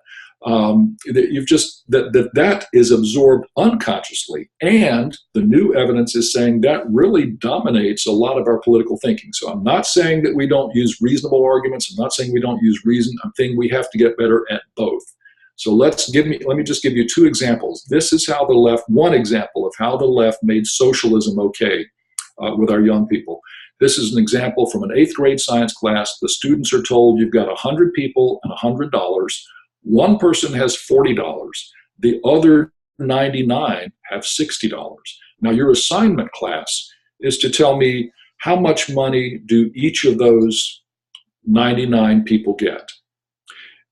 That is absorbed unconsciously, and the new evidence is saying that really dominates a lot of our political thinking. So I'm not saying that we don't use reasonable arguments. I'm not saying we don't use reason. I'm saying we have to get better at both. So let me just give you two examples. This is how the left, one example of how the left made socialism okay with our young people. This is an example from an 8th grade science class. The students are told you've got 100 people and $100. One person has $40. The other 99 have $60. Now, your assignment class is to tell me how much money do each of those 99 people get.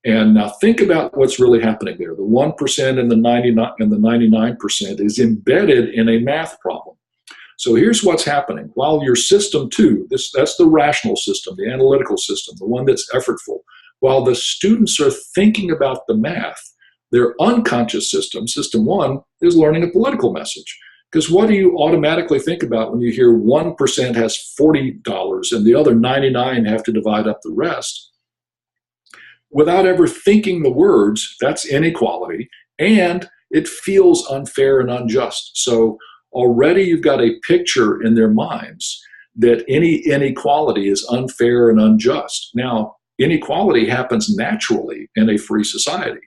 And now think about what's really happening there. The 1% and the 99% is embedded in a math problem. So here's what's happening. While your system two, that's the rational system, the analytical system, the one that's effortful, while the students are thinking about the math, their unconscious system, system one, is learning a political message. Because what do you automatically think about when you hear 1% has $40 and the other 99 have to divide up the rest? Without ever thinking the words, that's inequality, and it feels unfair and unjust. So already you've got a picture in their minds that any inequality is unfair and unjust. Now, inequality happens naturally in a free society,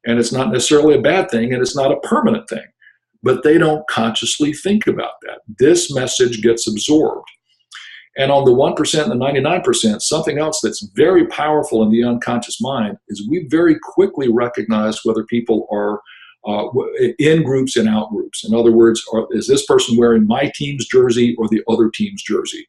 and it's not necessarily a bad thing, and it's not a permanent thing, but they don't consciously think about that. This message gets absorbed. And on the 1% and the 99%, something else that's very powerful in the unconscious mind is we very quickly recognize whether people are in groups and out groups. In other words, is this person wearing my team's jersey or the other team's jersey?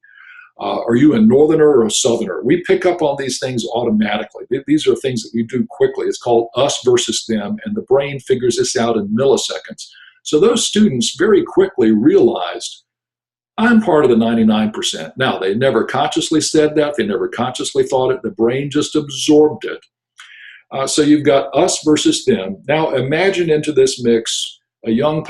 Are you a northerner or a southerner? We pick up on these things automatically. These are things that we do quickly. It's called us versus them, and the brain figures this out in milliseconds. So those students very quickly realized, I'm part of the 99%. Now, they never consciously said that. They never consciously thought it. The brain just absorbed it. So you've got us versus them. Now imagine into this mix and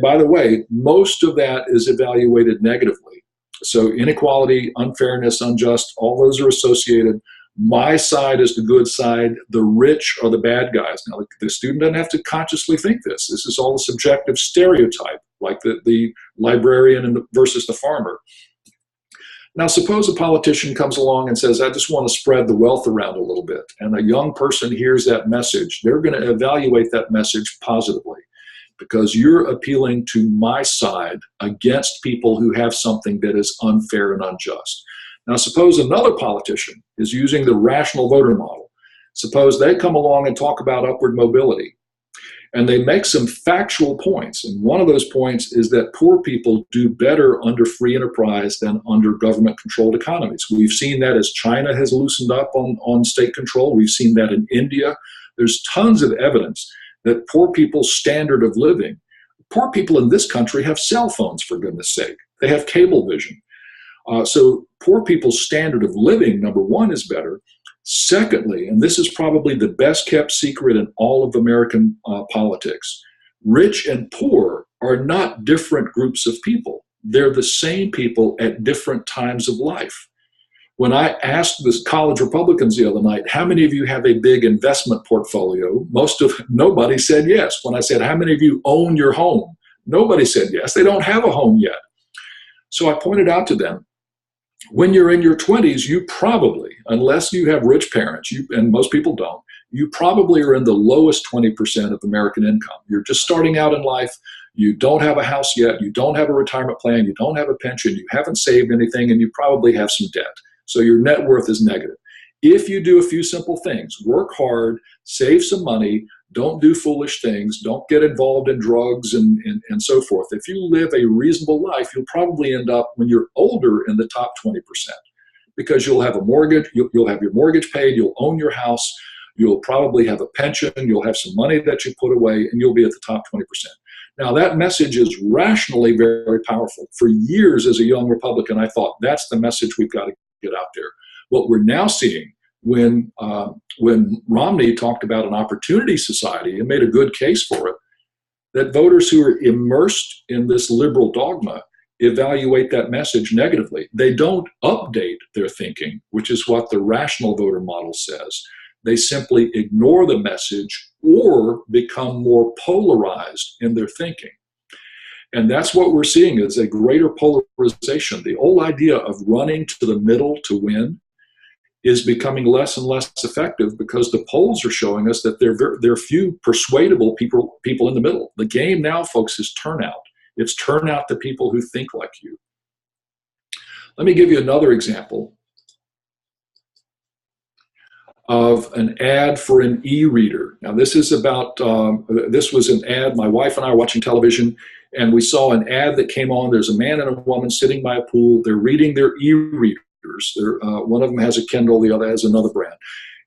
by the way, most of that is evaluated negatively. So inequality, unfairness, unjust, all those are associated. My side is the good side. The rich are the bad guys. Now the student doesn't have to consciously think this. This is all a subjective stereotype, like the librarian versus the farmer. Now, suppose a politician comes along and says, I just want to spread the wealth around a little bit, and a young person hears that message. They're going to evaluate that message positively because you're appealing to my side against people who have something that is unfair and unjust. Now, suppose another politician is using the rational voter model. Suppose they come along and talk about upward mobility. And they make some factual points. And one of those points is that poor people do better under free enterprise than under government-controlled economies. We've seen that as China has loosened up on state control. We've seen that in India. There's tons of evidence that poor people's standard of living, poor people in this country have cell phones, for goodness sake. They have cable vision. So poor people's standard of living, number one, is better. Secondly, and this is probably the best kept secret in all of American politics, rich and poor are not different groups of people. They're the same people at different times of life. When I asked the college Republicans the other night, how many of you have a big investment portfolio? Nobody said yes. When I said, how many of you own your home? Nobody said yes. They don't have a home yet. So I pointed out to them, when you're in your 20s, you probably, unless you have rich parents, and most people don't, you probably are in the lowest 20% of American income. You're just starting out in life. You don't have a house yet. You don't have a retirement plan. You don't have a pension. You haven't saved anything, and you probably have some debt. So your net worth is negative. If you do a few simple things, work hard, save some money, don't do foolish things, don't get involved in drugs and so forth. If you live a reasonable life, you'll probably end up, when you're older, in the top 20%, because you'll have a mortgage, you'll have your mortgage paid, you'll own your house, you'll probably have a pension, you'll have some money that you put away, and you'll be at the top 20%. Now, that message is rationally very, very powerful. For years as a young Republican, I thought that's the message we've got to get out there. What we're now seeing, when Romney talked about an opportunity society and made a good case for it, that voters who are immersed in this liberal dogma evaluate that message negatively. They don't update their thinking, which is what the rational voter model says. They simply ignore the message or become more polarized in their thinking. And that's what we're seeing, is a greater polarization. The old idea of running to the middle to win is becoming less and less effective, because the polls are showing us that there are few persuadable people in the middle. The game now, folks, is turnout. It's turn out the people who think like you. Let me give you another example of an ad for an e-reader. Now, this is about, this was an ad, my wife and I are watching television, and we saw an ad that came on. There's a man and a woman sitting by a pool. They're reading their e-readers. One of them has a Kindle, the other has another brand.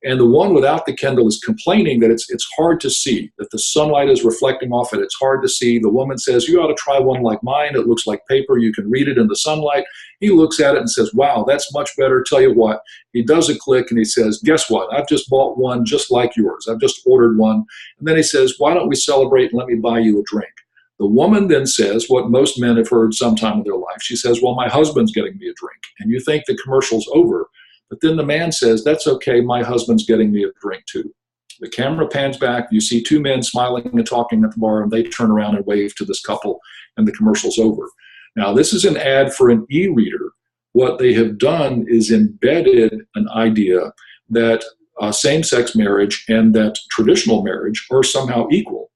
And the one without the Kindle is complaining that it's hard to see, that the sunlight is reflecting off it. It's hard to see. The woman says, you ought to try one like mine. It looks like paper. You can read it in the sunlight. He looks at it and says, wow, that's much better. Tell you what, he does a click and he says, guess what? I've just bought one just like yours. I've just ordered one. And then he says, why don't we celebrate and let me buy you a drink? The woman then says what most men have heard sometime in their life. She says, well, my husband's getting me a drink. And you think the commercial's over. But then the man says, that's okay, my husband's getting me a drink too. The camera pans back, you see two men smiling and talking at the bar, and they turn around and wave to this couple, and the commercial's over. Now, this is an ad for an e-reader. What they have done is embedded an idea that same-sex marriage and that traditional marriage are somehow equal.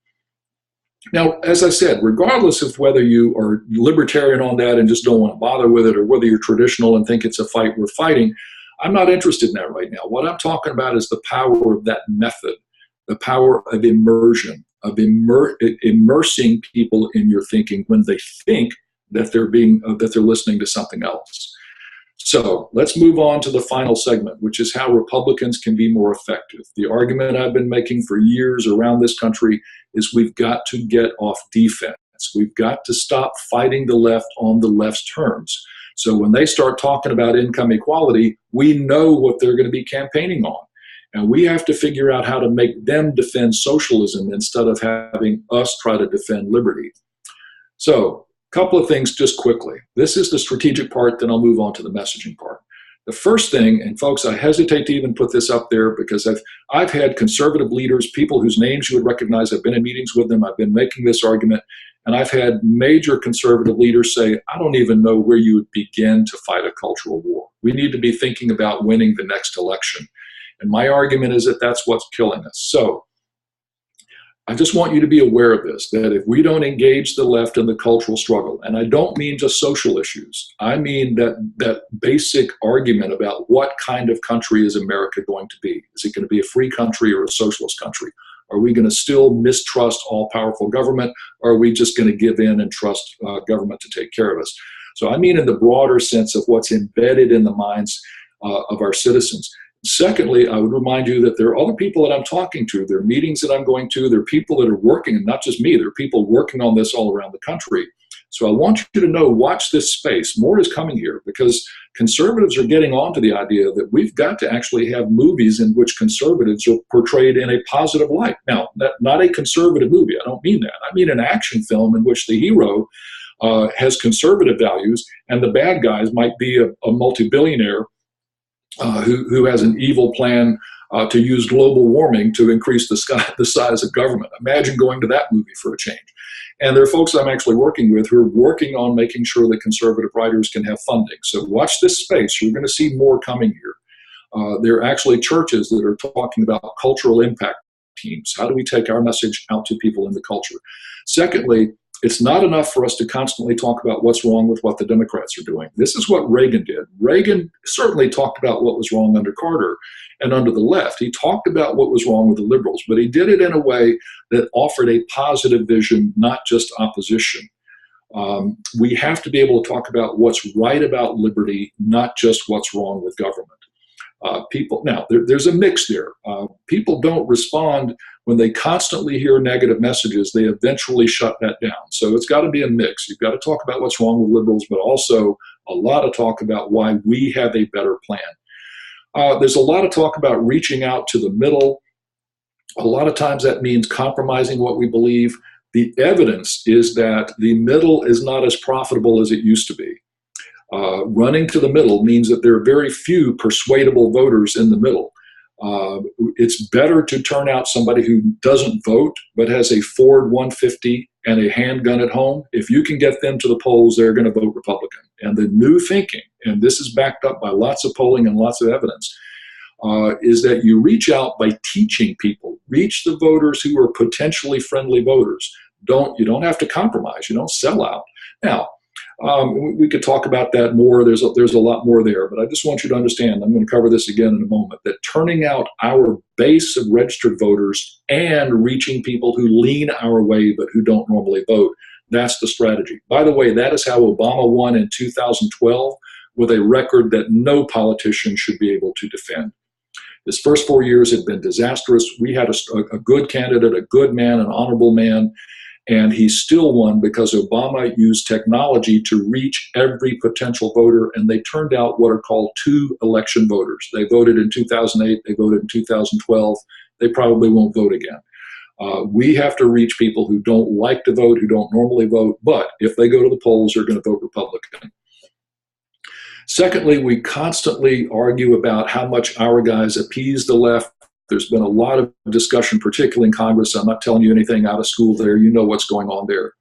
Now, as I said, regardless of whether you are libertarian on that and just don't want to bother with it, or whether you're traditional and think it's a fight worth fighting, I'm not interested in that right now. What I'm talking about is the power of that method, the power of immersion, of immersing people in your thinking when they think that they're listening to something else. So let's move on to the final segment, which is how Republicans can be more effective. The argument I've been making for years around this country is we've got to get off defense. We've got to stop fighting the left on the left's terms. So when they start talking about income equality, we know what they're going to be campaigning on. And we have to figure out how to make them defend socialism instead of having us try to defend liberty. So a couple of things just quickly. This is the strategic part, then I'll move on to the messaging part. The first thing, and folks, I hesitate to even put this up there because I've had conservative leaders, people whose names you would recognize. I've been in meetings with them. I've been making this argument. And I've had major conservative leaders say, I don't even know where you would begin to fight a cultural war. We need to be thinking about winning the next election. And my argument is that that's what's killing us. So I just want you to be aware of this, that if we don't engage the left in the cultural struggle, and I don't mean just social issues, I mean that basic argument about what kind of country is America going to be? Is it going to be a free country or a socialist country? Are we going to still mistrust all-powerful government, or are we just going to give in and trust government to take care of us? So I mean in the broader sense of what's embedded in the minds of our citizens. Secondly, I would remind you that there are other people that I'm talking to. There are meetings that I'm going to. There are people that are working, and not just me. There are people working on this all around the country. So I want you to know, watch this space. More is coming here, because conservatives are getting onto the idea that we've got to actually have movies in which conservatives are portrayed in a positive light. Now, not a conservative movie. I don't mean that. I mean an action film in which the hero has conservative values and the bad guys might be a multi-billionaire who has an evil plan to use global warming to increase the size of government. Imagine going to that movie for a change. And there are folks I'm actually working with who are working on making sure that conservative writers can have funding. So watch this space. You're going to see more coming here. There are actually churches that are talking about cultural impact teams. How do we take our message out to people in the culture? Secondly, it's not enough for us to constantly talk about what's wrong with what the Democrats are doing. This is what Reagan did. Reagan certainly talked about what was wrong under Carter and under the left. He talked about what was wrong with the liberals, but he did it in a way that offered a positive vision, not just opposition. We have to be able to talk about what's right about liberty, not just what's wrong with government. There's a mix there. People don't respond when they constantly hear negative messages. They eventually shut that down. So it's got to be a mix. You've got to talk about what's wrong with liberals, but also a lot of talk about why we have a better plan. There's a lot of talk about reaching out to the middle. A lot of times that means compromising what we believe. The evidence is that the middle is not as profitable as it used to be. Running to the middle means that there are very few persuadable voters in the middle. It's better to turn out somebody who doesn't vote but has a Ford 150 and a handgun at home. If you can get them to the polls, they're going to vote Republican. And the new thinking, and this is backed up by lots of polling and lots of evidence, is that you reach out by teaching people. Reach the voters who are potentially friendly voters. You don't have to compromise. You don't sell out. Now, we could talk about that more. There's a lot more there, but I just want you to understand, I'm going to cover this again in a moment, that turning out our base of registered voters and reaching people who lean our way but who don't normally vote, that's the strategy. By the way, that is how Obama won in 2012 with a record that no politician should be able to defend. His first 4 years had been disastrous. We had a good candidate, a good man, an honorable man, and he still won because Obama used technology to reach every potential voter, and they turned out what are called two election voters. They voted in 2008, they voted in 2012, they probably won't vote again. We have to reach people who don't like to vote, who don't normally vote, but if they go to the polls, they're going to vote Republican. Secondly, we constantly argue about how much our guys appease the left. There's been a lot of discussion, particularly in Congress. I'm not telling you anything out of school there. You know what's going on there.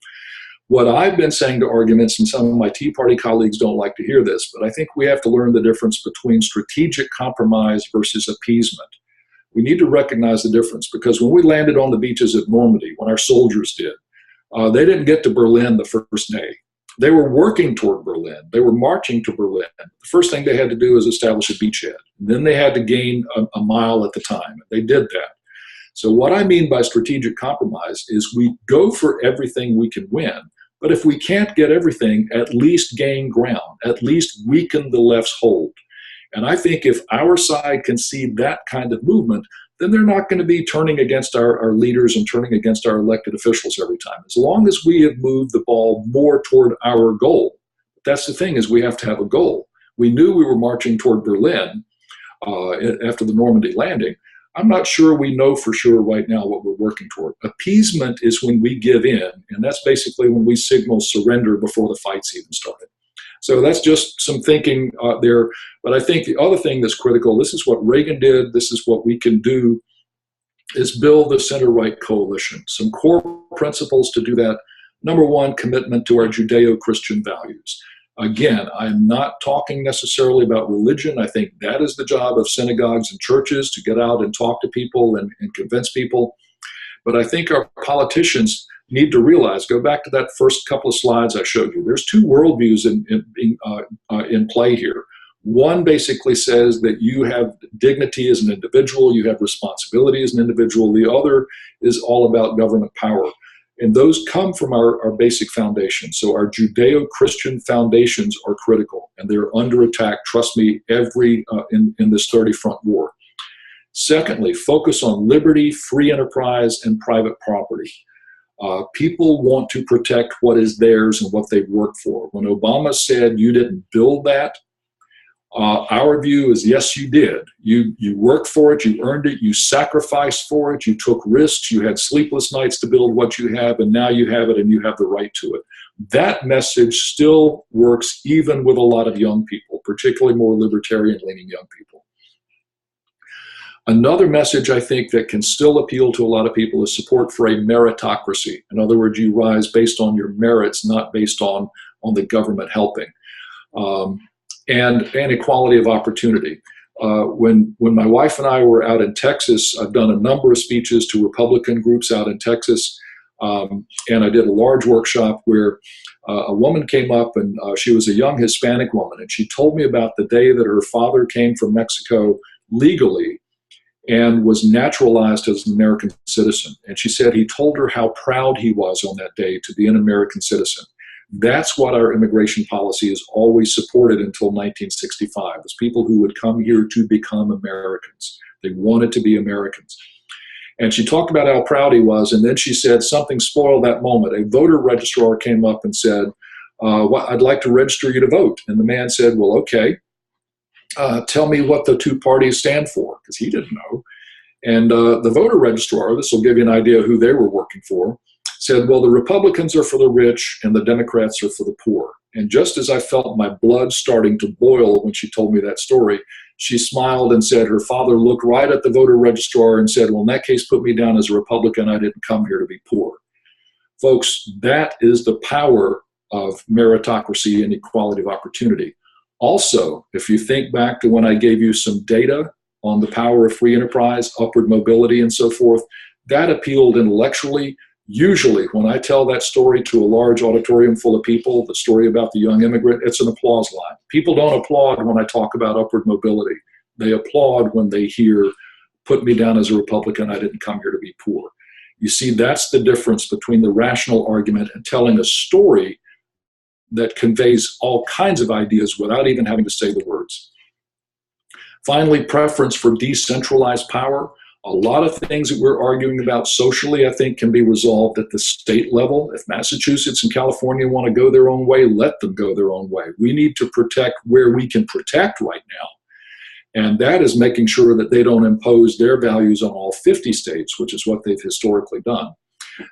What I've been saying to arguments, and some of my Tea Party colleagues don't like to hear this, but I think we have to learn the difference between strategic compromise versus appeasement. We need to recognize the difference, because when we landed on the beaches at Normandy, when our soldiers did, they didn't get to Berlin the first day. They were working toward Berlin. They were marching to Berlin. The first thing they had to do is establish a beachhead. Then they had to gain a mile at the time. They did that. So what I mean by strategic compromise is we go for everything we can win, but if we can't get everything, at least gain ground, at least weaken the left's hold. And I think if our side can see that kind of movement, then they're not going to be turning against our leaders and turning against our elected officials every time. As long as we have moved the ball more toward our goal. That's the thing, is we have to have a goal. We knew we were marching toward Berlin after the Normandy landing. I'm not sure we know for sure right now what we're working toward. Appeasement is when we give in, and that's basically when we signal surrender before the fight's even started. So that's just some thinking there. But I think the other thing that's critical, this is what Reagan did, this is what we can do, is build the center-right coalition. Some core principles to do that. Number one, commitment to our Judeo-Christian values. Again, I'm not talking necessarily about religion. I think that is the job of synagogues and churches, to get out and talk to people and convince people. But I think our politicians need to realize, go back to that first couple of slides I showed you, there's two worldviews in play here. One basically says that you have dignity as an individual, you have responsibility as an individual. The other is all about government power. And those come from our basic foundation. So our Judeo-Christian foundations are critical, and they're under attack, trust me, in this 30-front war. Secondly, focus on liberty, free enterprise, and private property. People want to protect what is theirs and what they've worked for. When Obama said you didn't build that, our view is, yes, you did. You worked for it, you earned it, you sacrificed for it, you took risks, you had sleepless nights to build what you have, and now you have it and you have the right to it. That message still works even with a lot of young people, particularly more libertarian-leaning young people. Another message I think that can still appeal to a lot of people is support for a meritocracy. In other words, you rise based on your merits, not based on the government helping. And equality of opportunity. When my wife and I were out in Texas, I've done a number of speeches to Republican groups out in Texas, and I did a large workshop where a woman came up, and she was a young Hispanic woman, and she told me about the day that her father came from Mexico legally and was naturalized as an American citizen. And she said he told her how proud he was on that day to be an American citizen. That's what our immigration policy has always supported until 1965, is people who would come here to become Americans. They wanted to be Americans. And she talked about how proud he was, and then she said something spoiled that moment. A voter registrar came up and said, I'd like to register you to vote. And the man said, well, okay, tell me what the two parties stand for, because he didn't know. And the voter registrar, this will give you an idea who they were working for, said, well, the Republicans are for the rich and the Democrats are for the poor. And just as I felt my blood starting to boil when she told me that story, she smiled and said her father looked right at the voter registrar and said, well, in that case, put me down as a Republican. I didn't come here to be poor. Folks, that is the power of meritocracy and equality of opportunity. Also, if you think back to when I gave you some data on the power of free enterprise, upward mobility, and so forth, that appealed intellectually. Usually, when I tell that story to a large auditorium full of people, the story about the young immigrant, it's an applause line. People don't applaud when I talk about upward mobility. They applaud when they hear, put me down as a Republican, I didn't come here to be poor. You see, that's the difference between the rational argument and telling a story that conveys all kinds of ideas without even having to say the words. Finally, preference for decentralized power. A lot of things that we're arguing about socially, I think, can be resolved at the state level. If Massachusetts and California want to go their own way, let them go their own way. We need to protect where we can protect right now. And that is making sure that they don't impose their values on all 50 states, which is what they've historically done.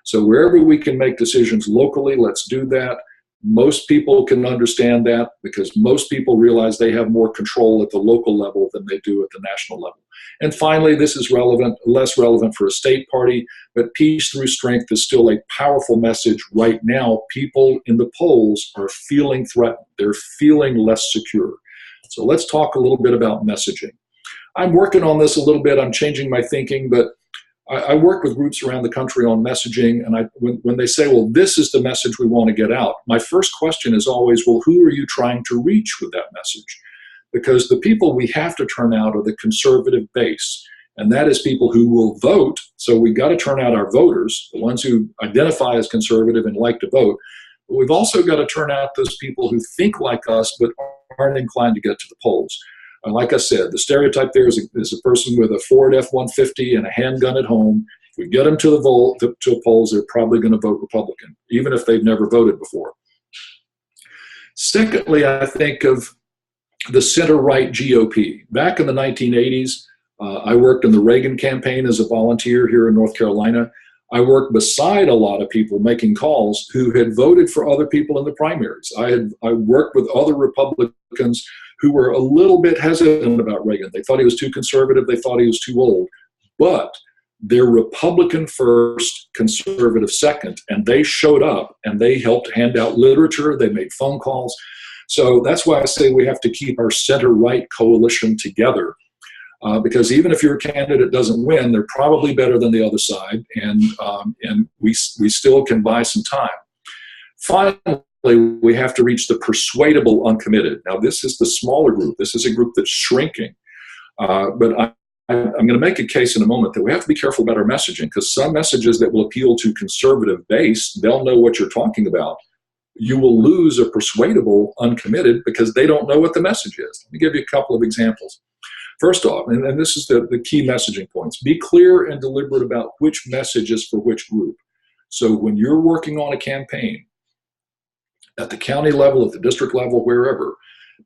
So wherever we can make decisions locally, let's do that. Most people can understand that because most people realize they have more control at the local level than they do at the national level. And finally, this is less relevant for a state party, but peace through strength is still a powerful message right now. People in the polls are feeling threatened. They're feeling less secure. So let's talk a little bit about messaging. I'm working on this a little bit. I'm changing my thinking, but I work with groups around the country on messaging, and when they say, well, this is the message we want to get out, my first question is always, well, who are you trying to reach with that message? Because the people we have to turn out are the conservative base, and that is people who will vote. So we've got to turn out our voters, the ones who identify as conservative and like to vote. But we've also got to turn out those people who think like us but aren't inclined to get to the polls. And like I said, the stereotype there is a person with a Ford F-150 and a handgun at home. If we get them to the polls, they're probably going to vote Republican, even if they've never voted before. Secondly, I think of the center-right GOP. Back in the 1980s, I worked in the Reagan campaign as a volunteer here in North Carolina. I worked beside a lot of people making calls who had voted for other people in the primaries. I worked with other Republicans who were a little bit hesitant about Reagan. They thought he was too conservative. They thought he was too old. But they're Republican first, conservative second, and they showed up and they helped hand out literature. They made phone calls. So that's why I say we have to keep our center-right coalition together. Because even if your candidate doesn't win, they're probably better than the other side, and we still can buy some time. Finally, we have to reach the persuadable uncommitted. Now, this is the smaller group. This is a group that's shrinking. But I'm going to make a case in a moment that we have to be careful about our messaging, because some messages that will appeal to conservative base, they'll know what you're talking about. You will lose a persuadable uncommitted because they don't know what the message is. Let me give you a couple of examples. First off, and this is the key messaging points, be clear and deliberate about which message is for which group. So when you're working on a campaign, at the county level, at the district level, wherever,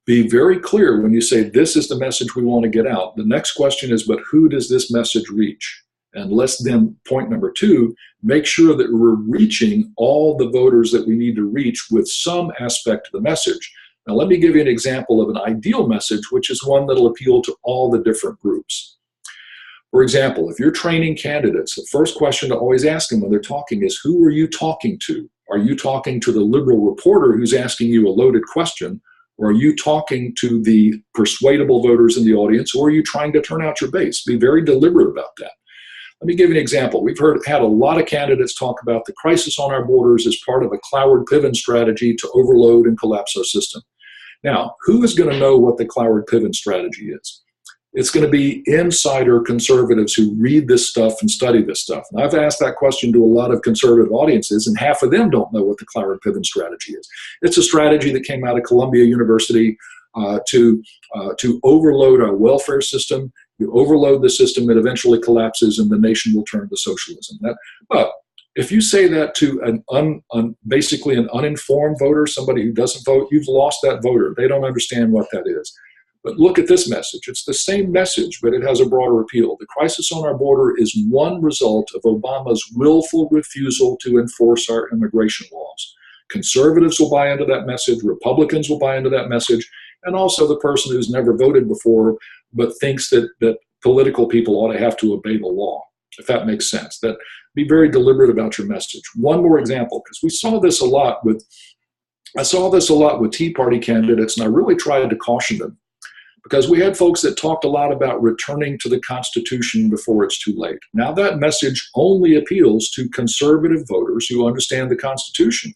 be very clear when you say, this is the message we want to get out. The next question is, but who does this message reach? And let's then, point number two, make sure that we're reaching all the voters that we need to reach with some aspect of the message. Now, let me give you an example of an ideal message, which is one that'll appeal to all the different groups. For example, if you're training candidates, the first question to always ask them when they're talking is, who are you talking to? Are you talking to the liberal reporter who's asking you a loaded question? Or are you talking to the persuadable voters in the audience? Or are you trying to turn out your base? Be very deliberate about that. Let me give you an example. We've had a lot of candidates talk about the crisis on our borders as part of a Cloward-Piven strategy to overload and collapse our system. Now, who is going to know what the Cloward-Piven strategy is? It's going to be insider conservatives who read this stuff and study this stuff. And I've asked that question to a lot of conservative audiences, and half of them don't know what the Cloward-Piven strategy is. It's a strategy that came out of Columbia University to overload our welfare system. You overload the system, it eventually collapses, and the nation will turn to socialism. But if you say that to basically an uninformed voter, somebody who doesn't vote, you've lost that voter. They don't understand what that is. But look at this message. It's the same message, but it has a broader appeal. The crisis on our border is one result of Obama's willful refusal to enforce our immigration laws. Conservatives will buy into that message. Republicans will buy into that message. And also the person who's never voted before but thinks that political people ought to have to obey the law, if that makes sense. That be very deliberate about your message. One more example, because I saw this a lot with Tea Party candidates, and I really tried to caution them. Because we had folks that talked a lot about returning to the Constitution before it's too late. Now that message only appeals to conservative voters who understand the Constitution.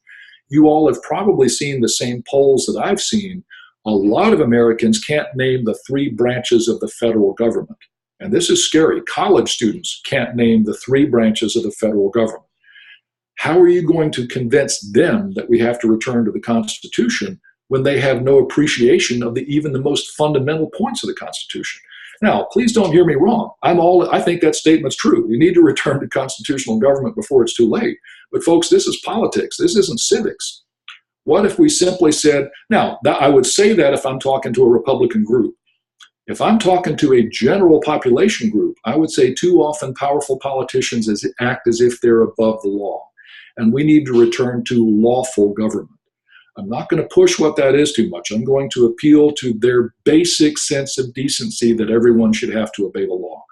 You all have probably seen the same polls that I've seen. A lot of Americans can't name the 3 branches of the federal government. And this is scary. College students can't name the 3 branches of the federal government. How are you going to convince them that we have to return to the Constitution when they have no appreciation of even the most fundamental points of the Constitution? Now, please don't hear me wrong. I think that statement's true. We need to return to constitutional government before it's too late. But folks, this is politics. This isn't civics. What if we simply said, now, I would say that if I'm talking to a Republican group. If I'm talking to a general population group, I would say too often powerful politicians act as if they're above the law. And we need to return to lawful government. I'm not going to push what that is too much. I'm going to appeal to their basic sense of decency that everyone should have to obey the law.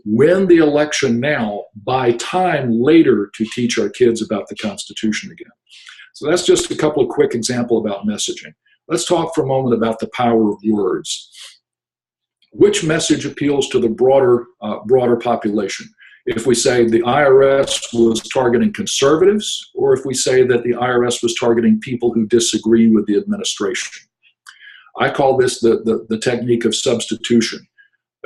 Win the election now, buy time later to teach our kids about the Constitution again. So that's just a couple of quick examples about messaging. Let's talk for a moment about the power of words. Which message appeals to the broader population? If we say the IRS was targeting conservatives, or if we say that the IRS was targeting people who disagree with the administration. I call this the technique of substitution.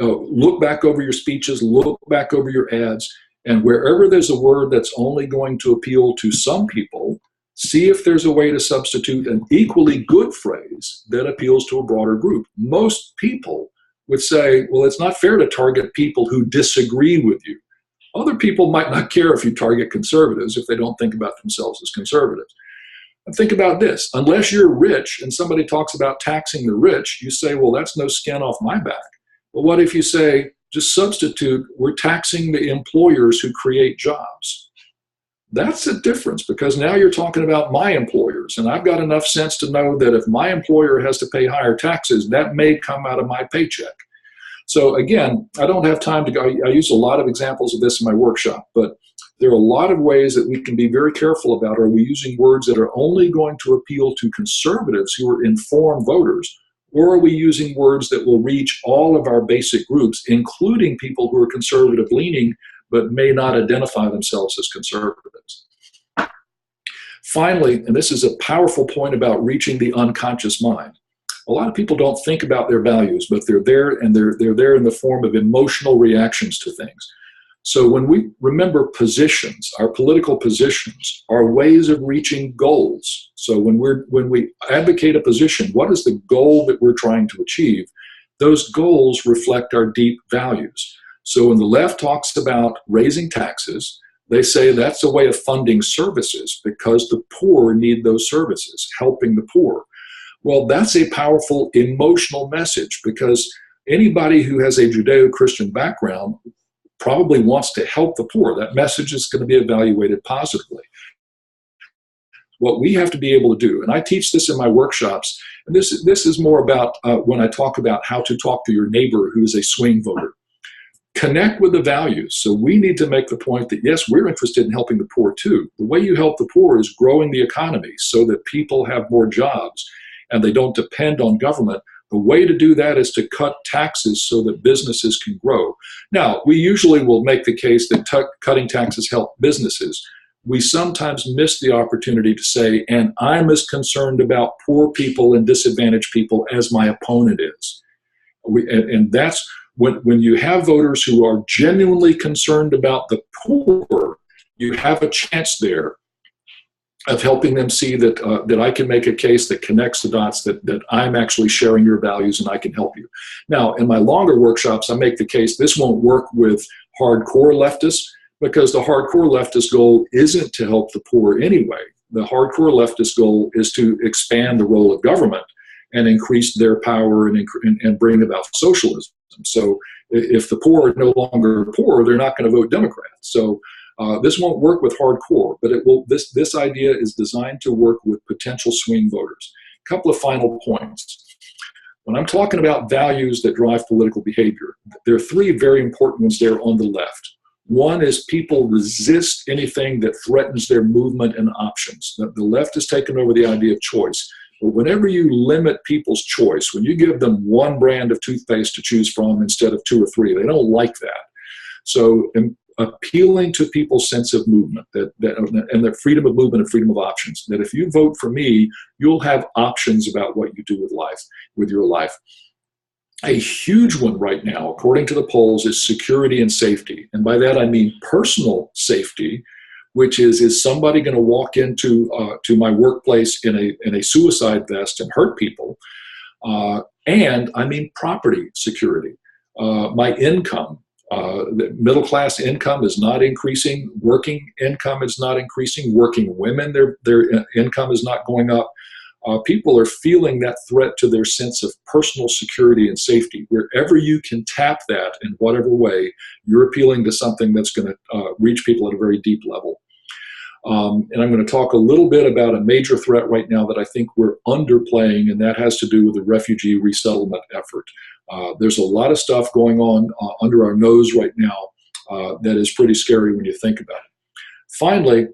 Look back over your speeches, look back over your ads, and wherever there's a word that's only going to appeal to some people, see if there's a way to substitute an equally good phrase that appeals to a broader group. Most people would say, well, it's not fair to target people who disagree with you. Other people might not care if you target conservatives if they don't think about themselves as conservatives. And think about this. Unless you're rich and somebody talks about taxing the rich, you say, well, that's no skin off my back. Well, what if you say, just substitute, we're taxing the employers who create jobs? That's a difference, because now you're talking about my employers, and I've got enough sense to know that if my employer has to pay higher taxes, that may come out of my paycheck. So again, I don't have time to go. I use a lot of examples of this in my workshop, but there are a lot of ways that we can be very careful about, are we using words that are only going to appeal to conservatives who are informed voters, or are we using words that will reach all of our basic groups, including people who are conservative leaning but may not identify themselves as conservatives? Finally, and this is a powerful point about reaching the unconscious mind. A lot of people don't think about their values, but they're there, and they're there in the form of emotional reactions to things. So when we remember positions, our political positions are ways of reaching goals. So when we advocate a position, what is the goal that we're trying to achieve? Those goals reflect our deep values. So when the left talks about raising taxes, they say that's a way of funding services because the poor need those services, helping the poor. Well, that's a powerful emotional message, because anybody who has a Judeo-Christian background probably wants to help the poor. That message is going to be evaluated positively. What we have to be able to do, and I teach this in my workshops, and this is more about when I talk about how to talk to your neighbor who is a swing voter. connect with the values. So we need to make the point that, yes, we're interested in helping the poor too. The way you help the poor is growing the economy so that people have more jobs and they don't depend on government. The way to do that is to cut taxes so that businesses can grow. Now, we usually will make the case that cutting taxes help businesses. We sometimes miss the opportunity to say, and I'm as concerned about poor people and disadvantaged people as my opponent is. And that's when you have voters who are genuinely concerned about the poor, you have a chance there of helping them see that that I can make a case that connects the dots, that I'm actually sharing your values and I can help you. Now, in my longer workshops, I make the case this won't work with hardcore leftists because the hardcore leftist goal isn't to help the poor anyway. The hardcore leftist goal is to expand the role of government and increase their power and bring about socialism. So if the poor are no longer poor, they're not going to vote Democrat. So this won't work with hardcore, but it will. This idea is designed to work with potential swing voters. A couple of final points. When I'm talking about values that drive political behavior, there are three very important ones there on the left. One is people resist anything that threatens their movement and options. The left has taken over the idea of choice. But whenever you limit people's choice, when you give them one brand of toothpaste to choose from instead of two or three, they don't like that. So appealing to people's sense of movement and the freedom of movement and freedom of options, that if you vote for me, you'll have options about what you do with your life. A huge one right now, according to the polls, is security and safety. And by that, I mean personal safety, which is somebody going to walk into to my workplace in a suicide vest and hurt people? And I mean property security. My income, the middle class income is not increasing. Working income is not increasing. Working women, their income is not going up. People are feeling that threat to their sense of personal security and safety. Wherever you can tap that in whatever way, you're appealing to something that's going to reach people at a very deep level. And I'm going to talk a little bit about a major threat right now that I think we're underplaying, and that has to do with the refugee resettlement effort. There's a lot of stuff going on under our nose right now that is pretty scary when you think about it. Finally,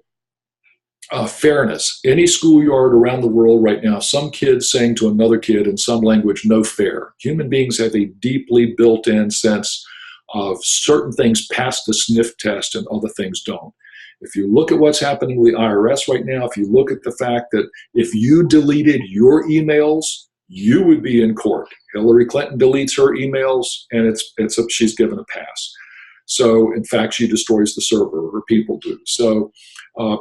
fairness. Any schoolyard around the world right now, some kid saying to another kid in some language, no fair. Human beings have a deeply built-in sense of certain things pass the sniff test and other things don't. If you look at what's happening with the IRS right now, if you look at the fact that if you deleted your emails, you would be in court. Hillary Clinton deletes her emails, and she's given a pass. So, in fact, she destroys the server, or people do. So,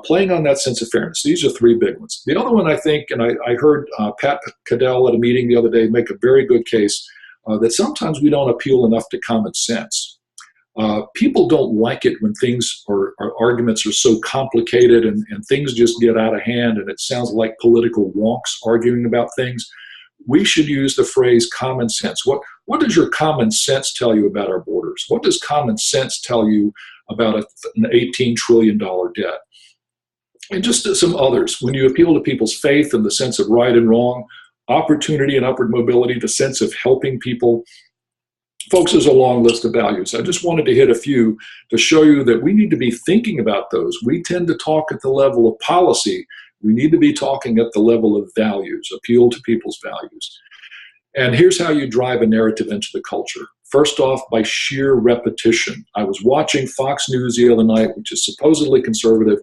playing on that sense of fairness, these are three big ones. The other one, I think, and I heard Pat Cadell at a meeting the other day make a very good case that sometimes we don't appeal enough to common sense. People don't like it when things or arguments are so complicated and things just get out of hand and it sounds like political wonks arguing about things. We should use the phrase common sense. What does your common sense tell you about our borders? What does common sense tell you about an $18 trillion debt? And just some others. When you appeal to people's faith and the sense of right and wrong, opportunity and upward mobility, the sense of helping people. Folks, there's a long list of values. I just wanted to hit a few to show you that we need to be thinking about those. We tend to talk at the level of policy. We need to be talking at the level of values, appeal to people's values. And here's how you drive a narrative into the culture. First off, by sheer repetition. I was watching Fox News the other night, which is supposedly conservative.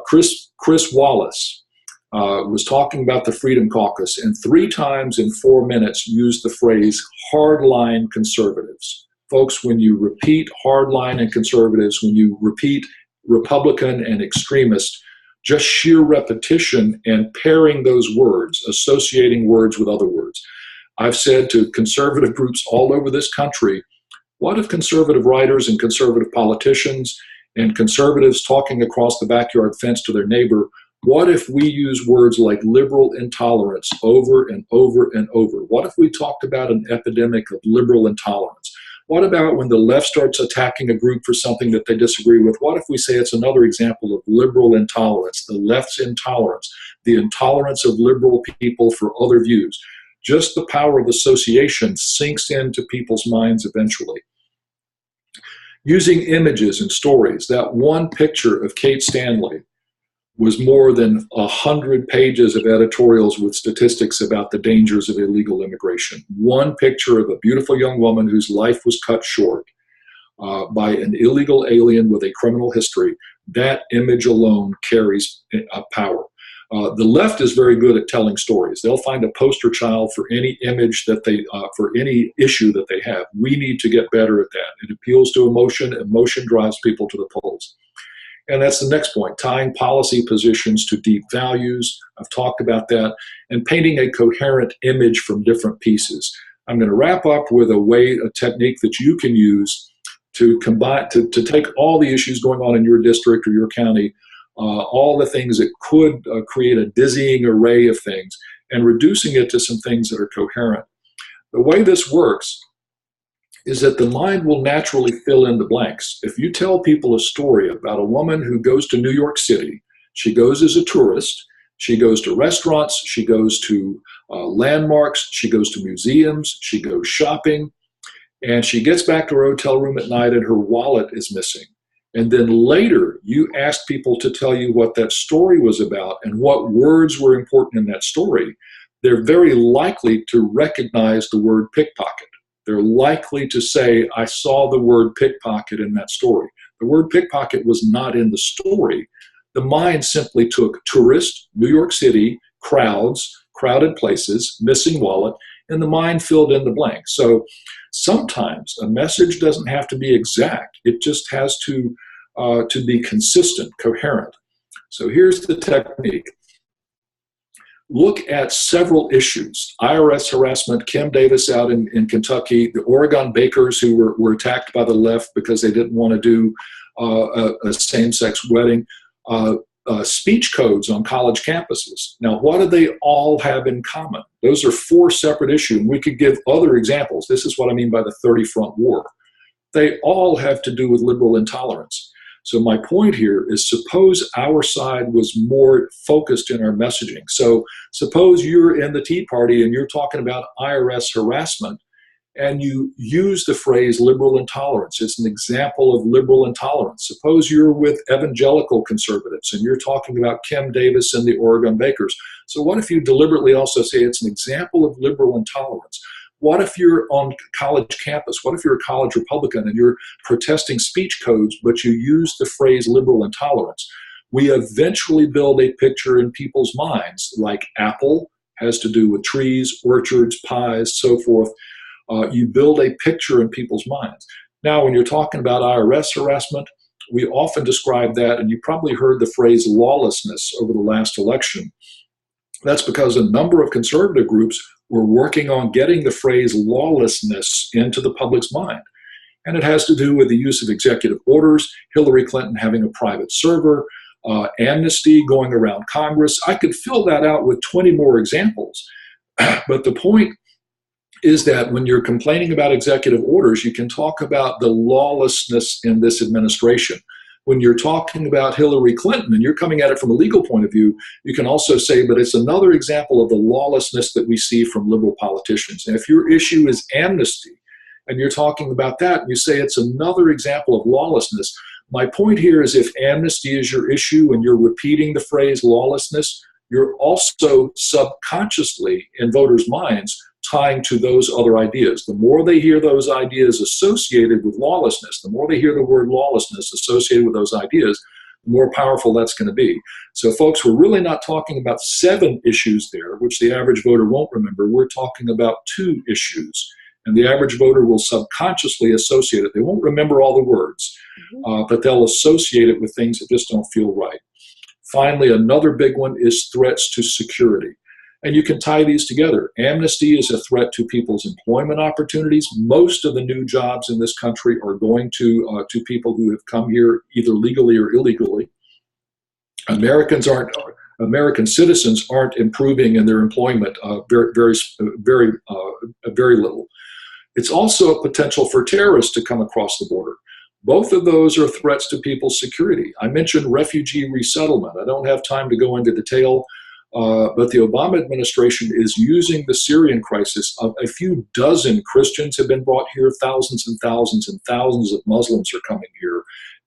Chris Wallace was talking about the Freedom Caucus, and 3 times in 4 minutes used the phrase hardline conservatives. Folks, when you repeat hardline and conservatives, when you repeat Republican and extremist, just sheer repetition and pairing those words, associating words with other words. I've said to conservative groups all over this country, what if conservative writers and conservative politicians and conservatives talking across the backyard fence to their neighbor, what if we use words like liberal intolerance over and over and over? What if we talked about an epidemic of liberal intolerance? What about when the left starts attacking a group for something that they disagree with? What if we say it's another example of liberal intolerance, the left's intolerance, the intolerance of liberal people for other views? Just the power of association sinks into people's minds eventually. Using images and stories. That one picture of Kate Stanley was more than 100 pages of editorials with statistics about the dangers of illegal immigration. One picture of a beautiful young woman whose life was cut short by an illegal alien with a criminal history. That image alone carries power. The left is very good at telling stories. They'll find a poster child for any image that they, for any issue that they have. We need to get better at that. It appeals to emotion. Emotion drives people to the polls. And that's the next point, tying policy positions to deep values. I've talked about that. And painting a coherent image from different pieces. I'm going to wrap up with a technique that you can use to combine, to take all the issues going on in your district or your county, all the things that could create a dizzying array of things, and reducing it to some things that are coherent. The way this works is that the mind will naturally fill in the blanks. If you tell people a story about a woman who goes to New York City, she goes as a tourist, she goes to restaurants, she goes to landmarks, she goes to museums, she goes shopping, and she gets back to her hotel room at night and her wallet is missing. And then later, you ask people to tell you what that story was about and what words were important in that story. They're very likely to recognize the word pickpocket. They're likely to say, I saw the word pickpocket in that story. The word pickpocket was not in the story. The mind simply took tourist, New York City, crowds, crowded places, missing wallet, and the mind filled in the blank. So sometimes a message doesn't have to be exact. It just has to be consistent, coherent. So here's the technique. Look at several issues. IRS harassment, Kim Davis out in Kentucky, the Oregon bakers who were attacked by the left because they didn't want to do a same-sex wedding, speech codes on college campuses. Now, what do they all have in common? Those are 4 separate issues. We could give other examples. This is what I mean by the 30-front war. They all have to do with liberal intolerance. So my point here is, suppose our side was more focused in our messaging. So suppose you're in the Tea Party and you're talking about IRS harassment and you use the phrase liberal intolerance. It's an example of liberal intolerance. Suppose you're with evangelical conservatives and you're talking about Kim Davis and the Oregon bakers. So what if you deliberately also say it's an example of liberal intolerance? What if you're on college campus? What if you're a college Republican and you're protesting speech codes, but you use the phrase liberal intolerance? We eventually build a picture in people's minds, like apple has to do with trees, orchards, pies, so forth. You build a picture in people's minds. Now, when you're talking about IRS harassment, we often describe that, and you probably heard the phrase lawlessness over the last election. That's because a number of conservative groups were working on getting the phrase lawlessness into the public's mind. And it has to do with the use of executive orders, Hillary Clinton having a private server, amnesty going around Congress. I could fill that out with 20 more examples. But the point is that when you're complaining about executive orders, you can talk about the lawlessness in this administration. When you're talking about Hillary Clinton and you're coming at it from a legal point of view, you can also say, but it's another example of the lawlessness that we see from liberal politicians. And if your issue is amnesty and you're talking about that, and you say it's another example of lawlessness, my point here is if amnesty is your issue and you're repeating the phrase lawlessness, you're also subconsciously in voters' minds tying to those other ideas. The more they hear those ideas associated with lawlessness, the more they hear the word lawlessness associated with those ideas, the more powerful that's going to be. So folks, we're really not talking about 7 issues there, which the average voter won't remember. We're talking about 2 issues. And the average voter will subconsciously associate it. They won't remember all the words, but they'll associate it with things that just don't feel right. Finally, another big one is threats to security. And you can tie these together. Amnesty is a threat to people's employment opportunities. Most of the new jobs in this country are going to people who have come here either legally or illegally. American citizens aren't improving in their employment very little. It's also a potential for terrorists to come across the border. Both of those are threats to people's security. I mentioned refugee resettlement. I don't have time to go into detail. But the Obama administration is using the Syrian crisis. A few dozen Christians have been brought here, thousands and thousands and thousands of Muslims are coming here,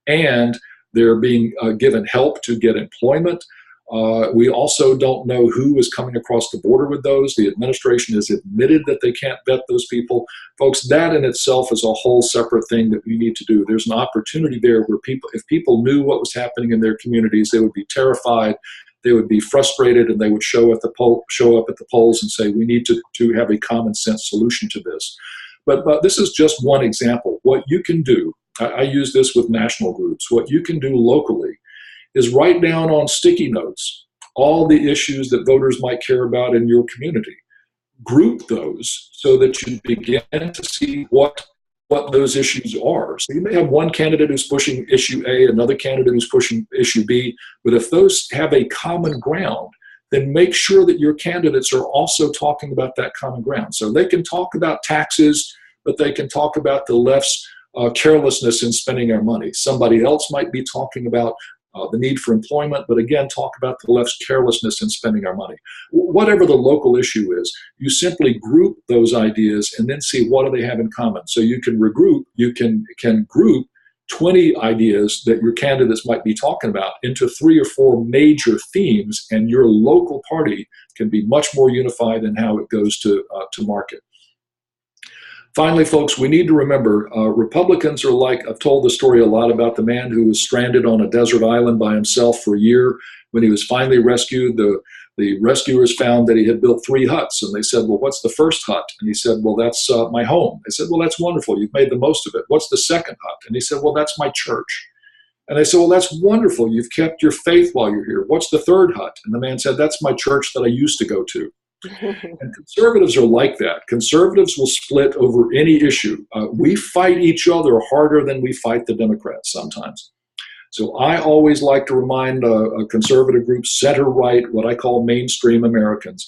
and they're being given help to get employment. We also don't know who is coming across the border with those. The administration has admitted that they can't vet those people. Folks, that in itself is a whole separate thing that we need to do. There's an opportunity there where if people knew what was happening in their communities, they would be terrified, they would be frustrated, and they would show up at the polls and say, we need to have a common sense solution to this. But this is just one example. What you can do, I use this with national groups, what you can do locally is write down on sticky notes all the issues that voters might care about in your community. Group those so that you begin to see what those issues are. So you may have one candidate who's pushing issue A, another candidate who's pushing issue B, but if those have a common ground, then make sure that your candidates are also talking about that common ground. So they can talk about taxes, but they can talk about the left's carelessness in spending our money. Somebody else might be talking about the need for employment, but again, talk about the left's carelessness in spending our money. Whatever the local issue is, you simply group those ideas and then see what do they have in common. So you can regroup, you can group 20 ideas that your candidates might be talking about into 3 or 4 major themes, and your local party can be much more unified in how it goes to market. Finally, folks, we need to remember Republicans are like, I've told the story a lot about the man who was stranded on a desert island by himself for a year. When he was finally rescued, the rescuers found that he had built 3 huts. And they said, well, what's the first hut? And he said, well, that's my home. They said, well, that's wonderful. You've made the most of it. What's the second hut? And he said, well, that's my church. And they said, well, that's wonderful. You've kept your faith while you're here. What's the third hut? And the man said, that's my church that I used to go to. And conservatives are like that. Conservatives will split over any issue. We fight each other harder than we fight the Democrats sometimes. So I always like to remind conservative groups, center-right, what I call mainstream Americans,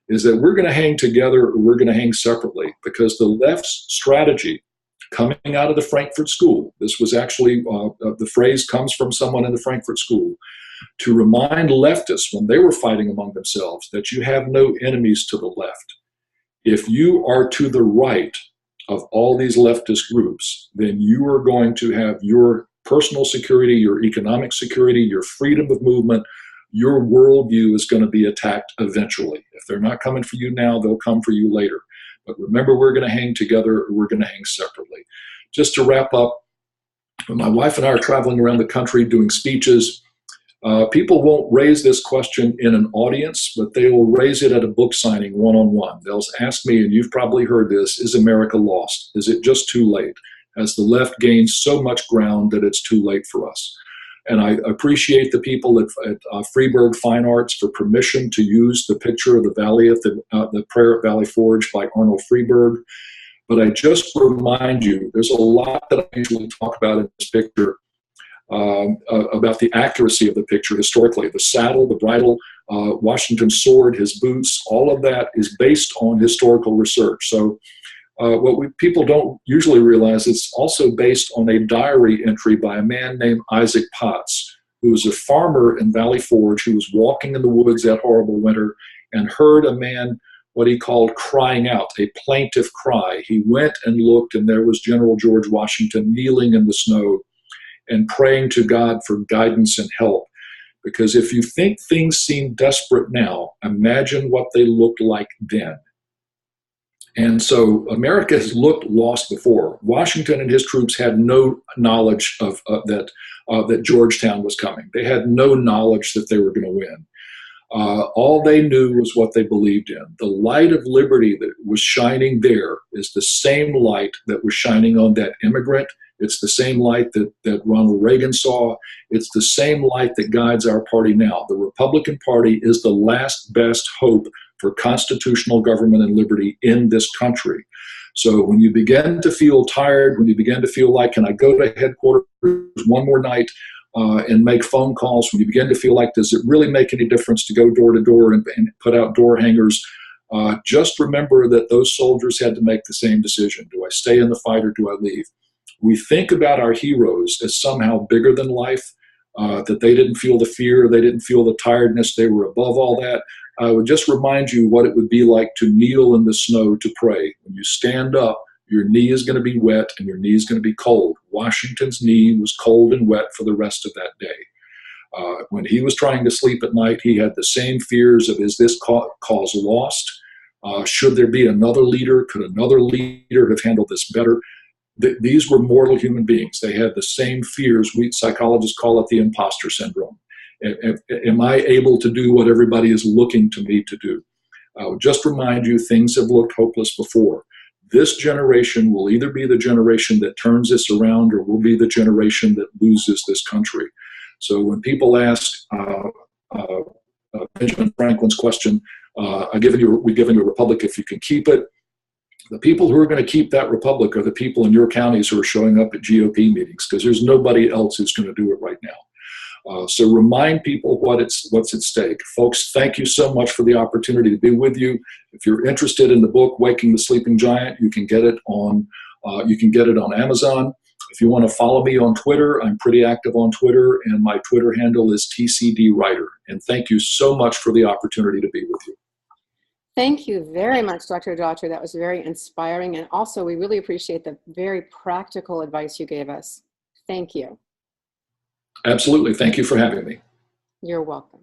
is that we're going to hang together or we're going to hang separately, because the left's strategy coming out of the Frankfurt School, this was actually, the phrase comes from someone in the Frankfurt School, to remind leftists when they were fighting among themselves that you have no enemies to the left. If you are to the right of all these leftist groups, then you are going to have your personal security, your economic security, your freedom of movement, your worldview is going to be attacked eventually. If they're not coming for you now, they'll come for you later. But remember, we're going to hang together or we're going to hang separately. Just to wrap up, my wife and I are traveling around the country doing speeches. People won't raise this question in an audience, but they will raise it at a book signing one-on-one. They'll ask me, and you've probably heard this, is America lost? Is it just too late? Has the left gained so much ground that it's too late for us? And I appreciate the people at Freeburg Fine Arts for permission to use the picture of the valley at the prayer at Valley Forge by Arnold Freeburg. But I just remind you, there's a lot that I usually talk about in this picture, about the accuracy of the picture historically. The saddle, the bridle, Washington's sword, his boots, all of that is based on historical research. So what people don't usually realize, it's also based on a diary entry by a man named Isaac Potts, who was a farmer in Valley Forge who was walking in the woods that horrible winter and heard a man, what he called crying out, a plaintive cry. He went and looked, and there was General George Washington kneeling in the snow and praying to God for guidance and help. Because if you think things seem desperate now, imagine what they looked like then. And so America has looked lost before. Washington and his troops had no knowledge of that Georgetown was coming. They had no knowledge that they were going to win. All they knew was what they believed in. The light of liberty that was shining there is the same light that was shining on that immigrant. It's the same light that Ronald Reagan saw. It's the same light that guides our party now. The Republican Party is the last best hope for constitutional government and liberty in this country. So when you begin to feel tired, when you begin to feel like, can I go to headquarters one more night and make phone calls, when you begin to feel like, does it really make any difference to go door to door and put out door hangers, just remember that those soldiers had to make the same decision. Do I stay in the fight or do I leave? We think about our heroes as somehow bigger than life, that they didn't feel the fear, they didn't feel the tiredness, they were above all that. I would just remind you what it would be like to kneel in the snow to pray. When you stand up, your knee is going to be wet and your knee is going to be cold. Washington's knee was cold and wet for the rest of that day. When he was trying to sleep at night, he had the same fears of, is this cause lost? Should there be another leader? Could another leader have handled this better? These were mortal human beings. They had the same fears. We psychologists call it the imposter syndrome. Am I able to do what everybody is looking to me to do? I would just remind you, things have looked hopeless before. This generation will either be the generation that turns this around or will be the generation that loses this country. So when people ask Benjamin Franklin's question, we've given you a republic if you can keep it. The people who are going to keep that republic are the people in your counties who are showing up at GOP meetings, because there's nobody else who's going to do it right now. So remind people what's at stake. Folks, thank you so much for the opportunity to be with you. If you're interested in the book, Waking the Sleeping Giant, you can get it on Amazon. If you want to follow me on Twitter, I'm pretty active on Twitter, and my Twitter handle is TCDWriter. And thank you so much for the opportunity to be with you. Thank you very much, Dr. Daughtry. That was very inspiring. And also, we really appreciate the very practical advice you gave us. Thank you. Absolutely. Thank you for having me. You're welcome.